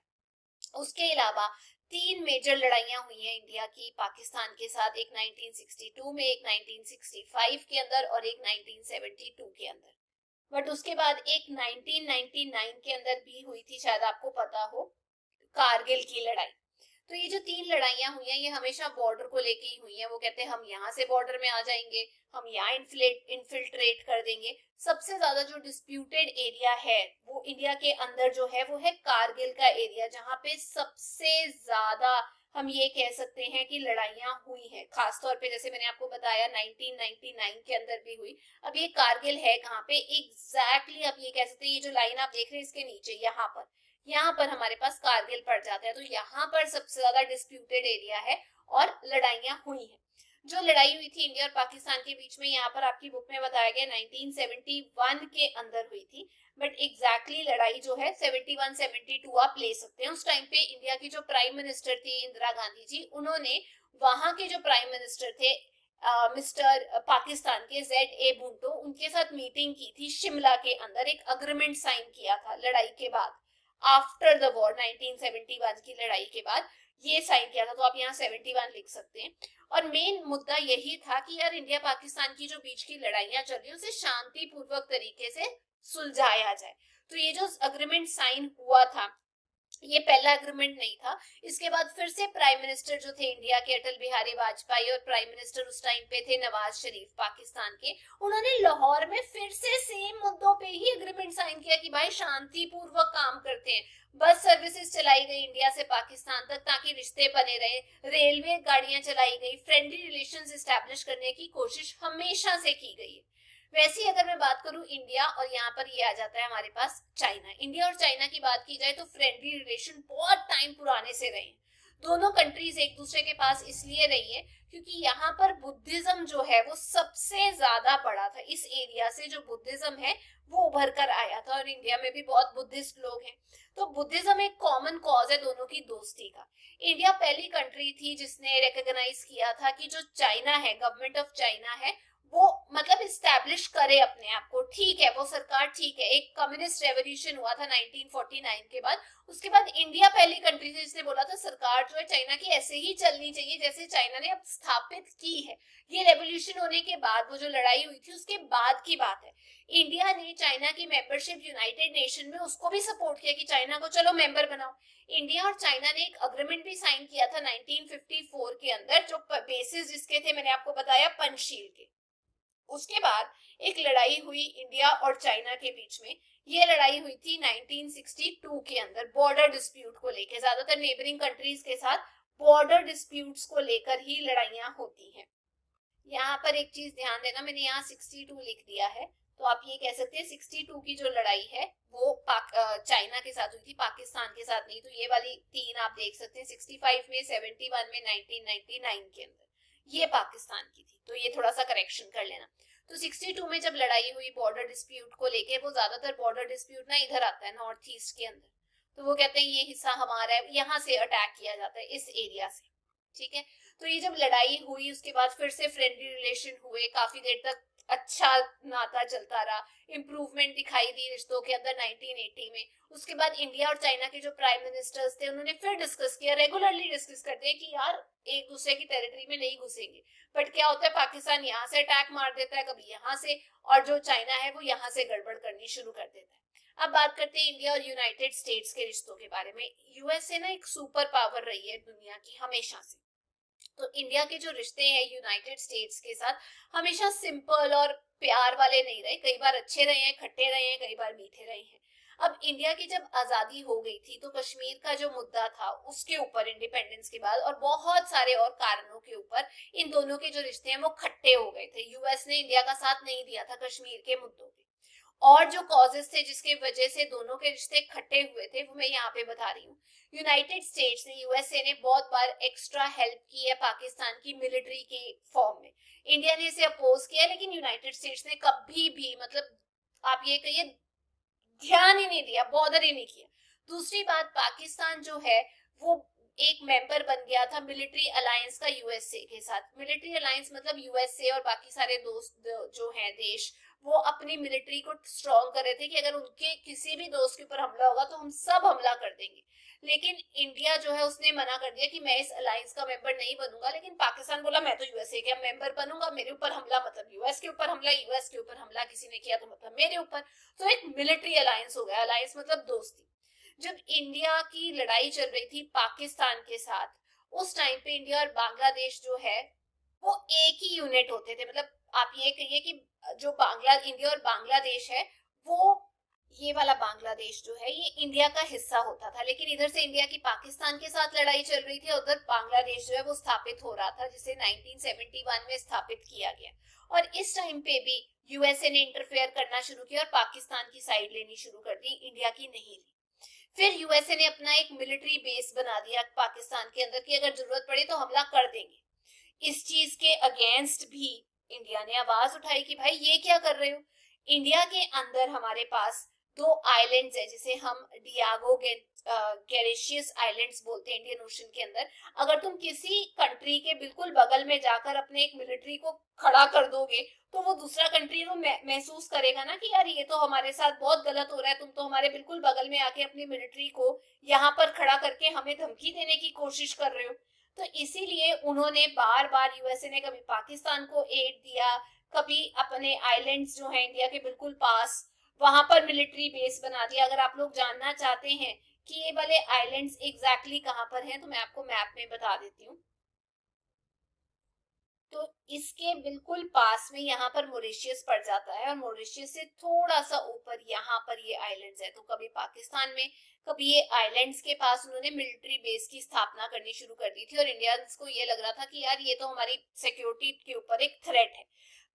उसके अलावा 3 मेजर लड़ाइयां हुई हैं इंडिया की पाकिस्तान के साथ, एक 1962 में, एक 1965 के अंदर और एक 1972 के अंदर। बट उसके बाद एक 1999 के अंदर भी हुई थी, शायद आपको पता हो, कारगिल की लड़ाई। तो ये जो 3 लड़ाइयां हुई हैं ये हमेशा बॉर्डर को लेके ही हुई हैं। वो कहते हैं हम यहाँ से बॉर्डर में आ जाएंगे, हम यहाँ इन्फिल्ट्रेट कर देंगे। सबसे ज्यादा जो डिस्प्यूटेड एरिया है वो इंडिया के अंदर जो है वो है कारगिल का एरिया, जहाँ पे सबसे ज्यादा हम ये कह सकते हैं कि लड़ाइयां हुई हैं। खासतौर पे जैसे मैंने आपको बताया 1999 के अंदर भी हुई। अब ये कारगिल है कहाँ पे एग्जैक्टली, आप ये कह सकते हैं ये जो लाइन आप देख रहे हैं इसके नीचे यहाँ पर हमारे पास कारगिल पड़ जाता है। तो यहाँ पर सबसे ज्यादा डिस्प्यूटेड एरिया है और लड़ाइयां हुई हैं। जो लड़ाई हुई थी इंडिया और पाकिस्तान के बीच में, यहाँ पर आपकी बुक में बताया गया 1971 के अंदर हुई थी। बट एग्जैक्टली लड़ाई जो है 71-72 आप ले सकते हैं। उस टाइम पे इंडिया की जो प्राइम मिनिस्टर थी इंदिरा गांधी जी, उन्होंने वहां के जो प्राइम मिनिस्टर थे मिस्टर पाकिस्तान के ZA भुट्टो, उनके साथ मीटिंग की थी शिमला के अंदर, एक अग्रीमेंट साइन किया था लड़ाई के बाद, आफ्टर द वॉर 1971 की लड़ाई के बाद ये साइन किया था। तो आप यहाँ 71 लिख सकते हैं। और मेन मुद्दा यही था कि यार इंडिया पाकिस्तान की जो बीच की लड़ाइयां चल रही है उसे शांतिपूर्वक तरीके से सुलझाया जाए। तो ये जो अग्रीमेंट साइन हुआ था ये पहला एग्रीमेंट नहीं था। इसके बाद फिर से प्राइम मिनिस्टर जो थे इंडिया के अटल बिहारी वाजपेयी और प्राइम मिनिस्टर उस टाइम पे थे नवाज शरीफ पाकिस्तान के, उन्होंने लाहौर में फिर से सेम मुद्दों पे ही एग्रीमेंट साइन किया कि भाई शांतिपूर्वक काम करते हैं। बस सर्विसेज चलाई गई इंडिया से पाकिस्तान तक ताकि रिश्ते बने रहे, रेलवे गाड़ियां चलाई गई, फ्रेंडली रिलेशंस एस्टैब्लिश करने की कोशिश हमेशा से की गई है। वैसे ही अगर मैं बात करूं इंडिया और यहाँ पर ये आ जाता है हमारे पास चाइना। इंडिया और चाइना की बात की जाए तो फ्रेंडली रिलेशन बहुत टाइम पुराने से रहे हैं। दोनों कंट्रीज एक दूसरे के पास इसलिए रही है क्योंकि यहाँ पर बुद्धिज्म जो है वो सबसे ज्यादा बड़ा था। इस एरिया से जो बुद्धिज्म है वो उभर कर आया था और इंडिया में भी बहुत बुद्धिस्ट लोग हैं। तो बुद्धिज्म एक कॉमन कॉज है दोनों की दोस्ती का। इंडिया पहली कंट्री थी जिसने रिकॉग्नाइज किया था कि जो चाइना है, गवर्नमेंट ऑफ चाइना है, वो मतलब इस्टेब्लिश करे अपने आप को, ठीक है वो सरकार ठीक है। एक कम्युनिस्ट रेवोल्यूशन हुआ था 1949 के बाद, उसके बाद इंडिया पहली कंट्री थी जिसने बोला था सरकार जो है चाइना की ऐसे ही चलनी चाहिए जैसे चाइना ने अब स्थापित की है। ये रेवोल्यूशन होने के बाद, वो जो लड़ाई हुई थी उसके बाद की बात है। इंडिया ने चाइना की मेंबरशिप यूनाइटेड नेशन में उसको भी सपोर्ट किया कि चाइना को चलो मेंबर बनाओ। इंडिया और चाइना ने एक अग्रीमेंट भी साइन किया था 1954 के अंदर, जो बेसिस जिसके थे मैंने आपको बताया पंचशील के। उसके बाद एक लड़ाई हुई इंडिया और चाइना के बीच में। ये लड़ाई हुई थी 1962 के अंदर बॉर्डर डिस्प्यूट को लेकर। ज्यादातर नेबरिंग कंट्रीज के साथ बॉर्डर डिस्प्यूट्स को लेकर ही लड़ाइयां होती हैं। यहाँ पर एक चीज ध्यान देना, मैंने यहाँ 62 लिख दिया है, तो आप ये कह सकते हैं 62 की जो लड़ाई है वो चाइना के साथ हुई थी, पाकिस्तान के साथ नहीं। तो ये वाली तीन आप देख सकते हैं, 65 में, 71 में, 1999 के अंदर, ये पाकिस्तान की थी। तो ये थोड़ा सा करेक्शन कर लेना। तो 62 में जब लड़ाई हुई बॉर्डर डिस्प्यूट को लेके, वो ज्यादातर बॉर्डर डिस्प्यूट ना इधर आता है नॉर्थ ईस्ट के अंदर, तो वो कहते हैं ये हिस्सा हमारा है, यहाँ से अटैक किया जाता है इस एरिया से, ठीक है। तो ये जब लड़ाई हुई उसके बाद फिर से फ्रेंडली रिलेशन हुए, काफी देर तक अच्छा नाता चलता रहा, इम्प्रूवमेंट दिखाई दी रिश्तों के अंदर 1980 में। उसके बाद इंडिया और चाइना के जो प्राइम मिनिस्टर्स थे उन्होंने फिर डिस्कस किया, रेगुलरली डिस्कस करते हैं कि यार एक दूसरे की टेरिटरी में नहीं घुसेंगे। बट क्या होता है, पाकिस्तान यहाँ से अटैक मार देता है, कभी यहाँ से, और जो चाइना है वो यहाँ से गड़बड़ करनी शुरू कर देता है। अब बात करते हैं इंडिया और यूनाइटेड स्टेट्स के रिश्तों के बारे में। यूएसए ना एक सुपर पावर रही है दुनिया की हमेशा से। तो इंडिया के जो रिश्ते हैं यूनाइटेड स्टेट्स के साथ हमेशा सिंपल और प्यार वाले नहीं रहे, कई बार अच्छे रहे हैं, खट्टे रहे हैं, कई बार मीठे रहे हैं। अब इंडिया की जब आजादी हो गई थी तो कश्मीर का जो मुद्दा था उसके ऊपर इंडिपेंडेंस के बाद और बहुत सारे और कारणों के ऊपर इन दोनों के जो रिश्ते हैं वो खट्टे हो गए थे। यूएस ने इंडिया का साथ नहीं दिया था कश्मीर के मुद्दों पे, और जो कॉजेस थे जिसके वजह से दोनों के रिश्ते खट्टे हुए थे वो मैं यहाँ पे बता रही हूँ। यूनाइटेड स्टेट्स ने, यूएसए ने बहुत बार एक्स्ट्रा हेल्प की है पाकिस्तान की मिलिट्री के फॉर्म में। इंडिया ने इसे अपोज किया, लेकिन यूनाइटेड स्टेट्स ने कभी भी, मतलब आप ये कहिए, ध्यान ही नहीं दिया, बॉदर ही नहीं किया। दूसरी बात, पाकिस्तान जो है वो एक मेंबर बन गया था मिलिट्री अलायंस का यूएसए के साथ। मिलिट्री अलायंस मतलब यूएसए और बाकी सारे दोस्त जो हैं देश, वो अपनी मिलिट्री को स्ट्रॉन्ग कर रहे थे कि अगर उनके किसी भी दोस्त के ऊपर हमला होगा तो हम सब हमला कर देंगे। लेकिन इंडिया जो है उसने मना कर दिया कि मैं इस अलायंस का मेंबर नहीं बनूंगा, लेकिन पाकिस्तान बोला मैं तो यूएसए का मेंबर बनूंगा, मेरे ऊपर हमला मतलब यूएस के ऊपर हमला, यूएस के ऊपर हमला किसी ने किया तो मतलब मेरे ऊपर। तो एक मिलिट्री अलायंस हो गया, अलायंस मतलब दोस्ती। जब इंडिया की लड़ाई चल रही थी पाकिस्तान के साथ, उस टाइम पे इंडिया और बांग्लादेश जो है वो एक ही यूनिट होते थे। मतलब आप ये कहिए कि जो इंडिया और बांग्लादेश है, वो ये वाला बांग्लादेश जो है ये इंडिया का हिस्सा होता था। लेकिन इधर से इंडिया की पाकिस्तान के साथ लड़ाई चल रही थी, उधर बांग्लादेश जो है वो स्थापित हो रहा था, जिसे 1971 में स्थापित किया गया। और इस टाइम पे भी यूएसए ने इंटरफेयर करना शुरू किया और पाकिस्तान की साइड लेनी शुरू कर दी, इंडिया की नहीं ली। फिर यूएसए ने अपना एक मिलिट्री बेस बना दिया पाकिस्तान के अंदर कि अगर जरूरत पड़े तो हमला कर देंगे। इस चीज के अगेंस्ट भी इंडिया ने आवाज उठाई कि भाई ये क्या कर रहे हो। इंडिया के अंदर हमारे पास दो आइलैंड्स है जिसे हम डियागो गैरेशियस आइलैंड्स बोलते हैं इंडियन ओशन के अंदर। अगर तुम किसी कंट्री के बिल्कुल बगल में जाकर अपने एक मिलिट्री को खड़ा कर दोगे तो वो दूसरा कंट्री तो महसूस करेगा ना कि यार ये तो हमारे साथ बहुत गलत हो रहा है, तुम तो हमारे बिल्कुल बगल में आके अपनी मिलिट्री को यहाँ पर खड़ा करके हमें धमकी देने की कोशिश कर रहे हो। तो इसीलिए उन्होंने बार बार, यूएसए ने कभी पाकिस्तान को एड दिया, कभी अपने आइलैंड्स जो है इंडिया के बिल्कुल पास वहां पर मिलिट्री बेस बना दिया। अगर आप लोग जानना चाहते हैं कि ये वाले आइलैंड्स एग्जैक्टली कहां पर हैं तो मैं आपको मैप में बता देती हूँ। तो इसके बिल्कुल पास में यहाँ पर मॉरिशस पड़ जाता है, और मॉरिशस से थोड़ा सा ऊपर यहाँ पर ये आइलैंड्स है। तो कभी पाकिस्तान में, कभी ये आइलैंड्स के पास उन्होंने मिलिट्री बेस की स्थापना करनी शुरू कर दी थी। और इंडियंस को ये लग रहा था कि यार ये तो हमारी सिक्योरिटी के ऊपर एक थ्रेट है।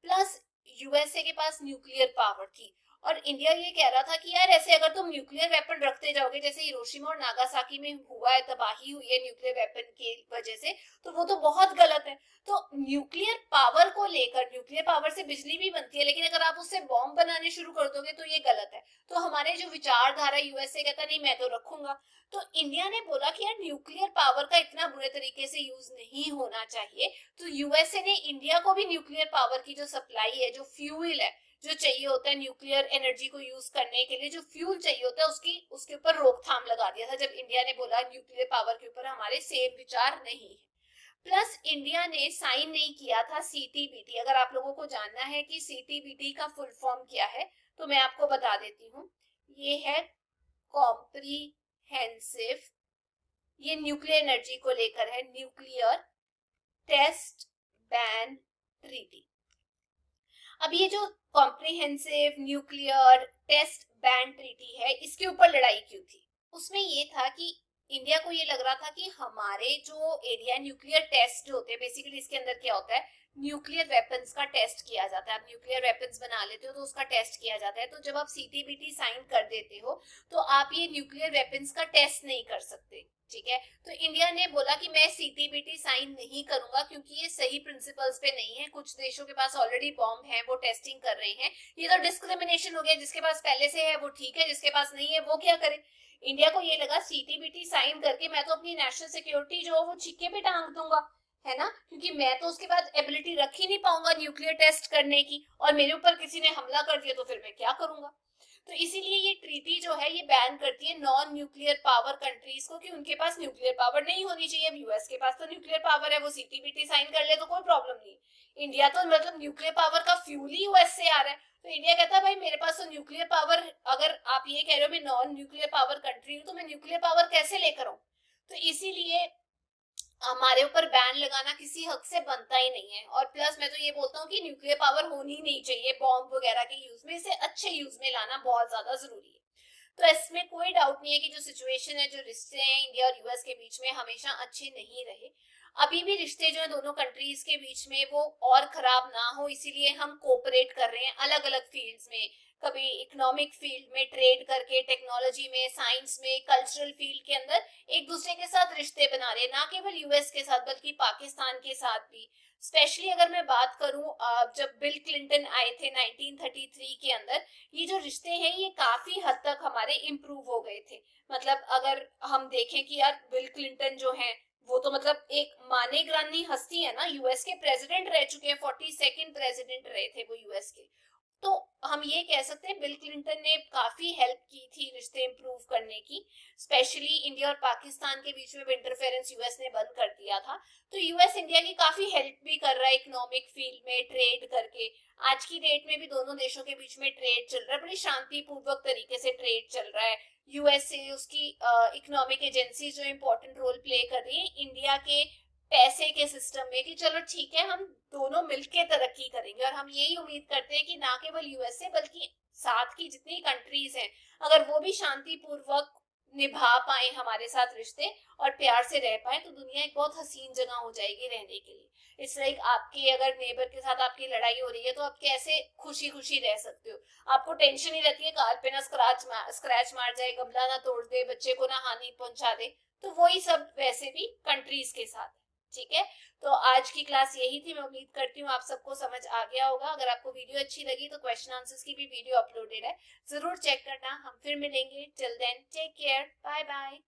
प्लस यूएसए के पास न्यूक्लियर पावर थी, और इंडिया ये कह रहा था कि यार ऐसे अगर तुम न्यूक्लियर वेपन रखते जाओगे, जैसे हिरोशिमा और नागासाकी में हुआ है, तबाही हुई है न्यूक्लियर वेपन की वजह से, तो वो तो बहुत गलत है। तो न्यूक्लियर पावर को लेकर, न्यूक्लियर पावर से बिजली भी बनती है, लेकिन अगर आप उससे बॉम्ब बनाने शुरू कर दोगे तो ये गलत है। तो हमारे जो विचारधारा, यूएसए कहता नहीं मैं तो रखूंगा, तो इंडिया ने बोला कि यार न्यूक्लियर पावर का इतना बुरे तरीके से यूज नहीं होना चाहिए। तो यूएसए ने इंडिया को भी न्यूक्लियर पावर की जो सप्लाई है, जो फ्यूल है जो चाहिए होता है न्यूक्लियर एनर्जी को यूज करने के लिए, जो फ्यूल चाहिए होता है उसके ऊपर रोकथाम लगा दिया था, जब इंडिया ने बोला न्यूक्लियर पावर के ऊपर हमारे सेम विचार नहीं है। प्लस इंडिया ने साइन नहीं किया था सीटीबीटी। अगर आप लोगों को जानना है कि सीटीबीटी का फुल फॉर्म क्या है तो मैं आपको बता देती हूँ। ये है कॉम्प्रिहेंसिव, ये न्यूक्लियर एनर्जी को लेकर है, न्यूक्लियर टेस्ट बैन ट्रीटी। अब ये जो comprehensive nuclear test ban treaty है, इसके ऊपर लड़ाई क्यों थी? उसमें ये था कि इंडिया को ये लग रहा था कि हमारे जो एरिया न्यूक्लियर टेस्ट जो होते हैं, बेसिकली इसके अंदर क्या होता है, न्यूक्लियर वेपन्स का टेस्ट किया जाता है। आप न्यूक्लियर वेपन्स बना लेते हो तो उसका टेस्ट किया जाता है। तो जब आप सीटीबीटी साइन कर देते हो तो आप ये न्यूक्लियर वेपन्स का टेस्ट नहीं कर सकते, ठीक है। तो इंडिया ने बोला कि मैं सीटीबीटी साइन नहीं करूंगा क्योंकि ये सही प्रिंसिपल्स पे नहीं है। कुछ देशों के पास ऑलरेडी बॉम्ब है, वो टेस्टिंग कर रहे हैं, ये तो डिस्क्रिमिनेशन हो गया। जिसके पास पहले से है वो ठीक है, जिसके पास नहीं है वो क्या करे। इंडिया को ये लगा सीटीबीटी साइन करके मैं तो अपनी नेशनल सिक्योरिटी जो वो छिक्के पे टांग दूंगा, है ना, क्योंकि मैं तो उसके बाद एबिलिटी रख ही नहीं पाऊंगा न्यूक्लियर टेस्ट करने की, और मेरे ऊपर किसी ने हमला कर दिया तो फिर मैं क्या करूंगा। तो इसीलिए ये ट्रीटी जो है ये बैन करती है नॉन न्यूक्लियर पावर कंट्रीज को कि उनके पास न्यूक्लियर पावर नहीं होनी चाहिए। अब यूएस के पास तो न्यूक्लियर पावर है, वो सीटीबीटी साइन कर ले तो कोई प्रॉब्लम नहीं। इंडिया तो मतलब न्यूक्लियर पावर का फ्यूल ही यूएस से आ रहा है, तो इंडिया कहता है भाई मेरे पास तो न्यूक्लियर पावर, अगर आप ये कह रहे हो मैं नॉन न्यूक्लियर पावर कंट्री हूँ तो मैं न्यूक्लियर पावर कैसे लेकर आऊं। तो इसीलिए हमारे ऊपर बैन लगाना किसी हक से बनता ही नहीं है। और प्लस मैं तो ये बोलता हूँ कि न्यूक्लियर पावर होनी ही नहीं चाहिए बॉम्ब वगैरह के यूज में, इसे अच्छे यूज में लाना बहुत ज्यादा जरूरी है। तो इसमें कोई डाउट नहीं है कि जो सिचुएशन है, जो रिश्ते हैं इंडिया और यूएस के बीच में हमेशा अच्छे नहीं रहे। अभी भी रिश्ते जो है दोनों कंट्रीज के बीच में वो और खराब ना हो, इसीलिए हम कोऑपरेट कर रहे हैं अलग अलग फील्ड्स में। कभी इकोनॉमिक फील्ड में ट्रेड करके, टेक्नोलॉजी में, साइंस में, कल्चरल फील्ड के अंदर एक दूसरे के साथ रिश्ते बना रहे हैं, ना केवल यूएस के साथ बल्कि पाकिस्तान के साथ भी। स्पेशली अगर मैं बात करूं, जब बिल क्लिंटन आए थे 1933 के अंदर, ये जो रिश्ते हैं ये काफी हद तक हमारे इम्प्रूव हो गए थे। मतलब अगर हम देखें कि यार बिल क्लिंटन जो है वो तो मतलब एक माने ग्रानी हस्ती है ना, यूएस के प्रेसिडेंट रह चुके हैं, 42nd प्रेसिडेंट रहे थे वो यूएस के। तो हम ये कह सकते हैं बिल क्लिंटन ने काफी हेल्प की थी रिश्ते इंप्रूव करने की। स्पेशली इंडिया और पाकिस्तान के बीच में इंटरफेरेंस यूएस ने बंद कर दिया था। तो यूएस इंडिया की काफी हेल्प भी कर रहा है इकोनॉमिक फील्ड में, ट्रेड करके। आज की डेट में भी दोनों देशों के बीच में ट्रेड चल रहा है, बड़ी शांतिपूर्वक तरीके से ट्रेड चल रहा है। यूएसए उसकी इकोनॉमिक एजेंसी जो इम्पोर्टेंट रोल प्ले कर रही है इंडिया के पैसे के सिस्टम में, कि चलो ठीक है हम दोनों मिलकर तरक्की करेंगे। और हम यही उम्मीद करते हैं कि ना केवल यूएसए बल्कि साथ की जितनी कंट्रीज हैं, अगर वो भी शांतिपूर्वक निभा पाए हमारे साथ रिश्ते और प्यार से रह पाए, तो दुनिया एक बहुत हसीन जगह हो जाएगी रहने के लिए। इट्स लाइक आपके अगर नेबर के साथ आपकी लड़ाई हो रही है तो आप कैसे खुशी खुशी रह सकते हो। आपको टेंशन ही रहती है कार पे ना स्क्रैच मार जाए, गमला ना तोड़ दे, बच्चे को ना हानि पहुंचा दे। तो वही सब वैसे भी कंट्रीज के साथ, ठीक है। तो आज की क्लास यही थी। मैं उम्मीद करती हूँ आप सबको समझ आ गया होगा। अगर आपको वीडियो अच्छी लगी तो क्वेश्चन आंसर्स की भी वीडियो अपलोडेड है, जरूर चेक करना। हम फिर मिलेंगे। Till then take care, bye bye.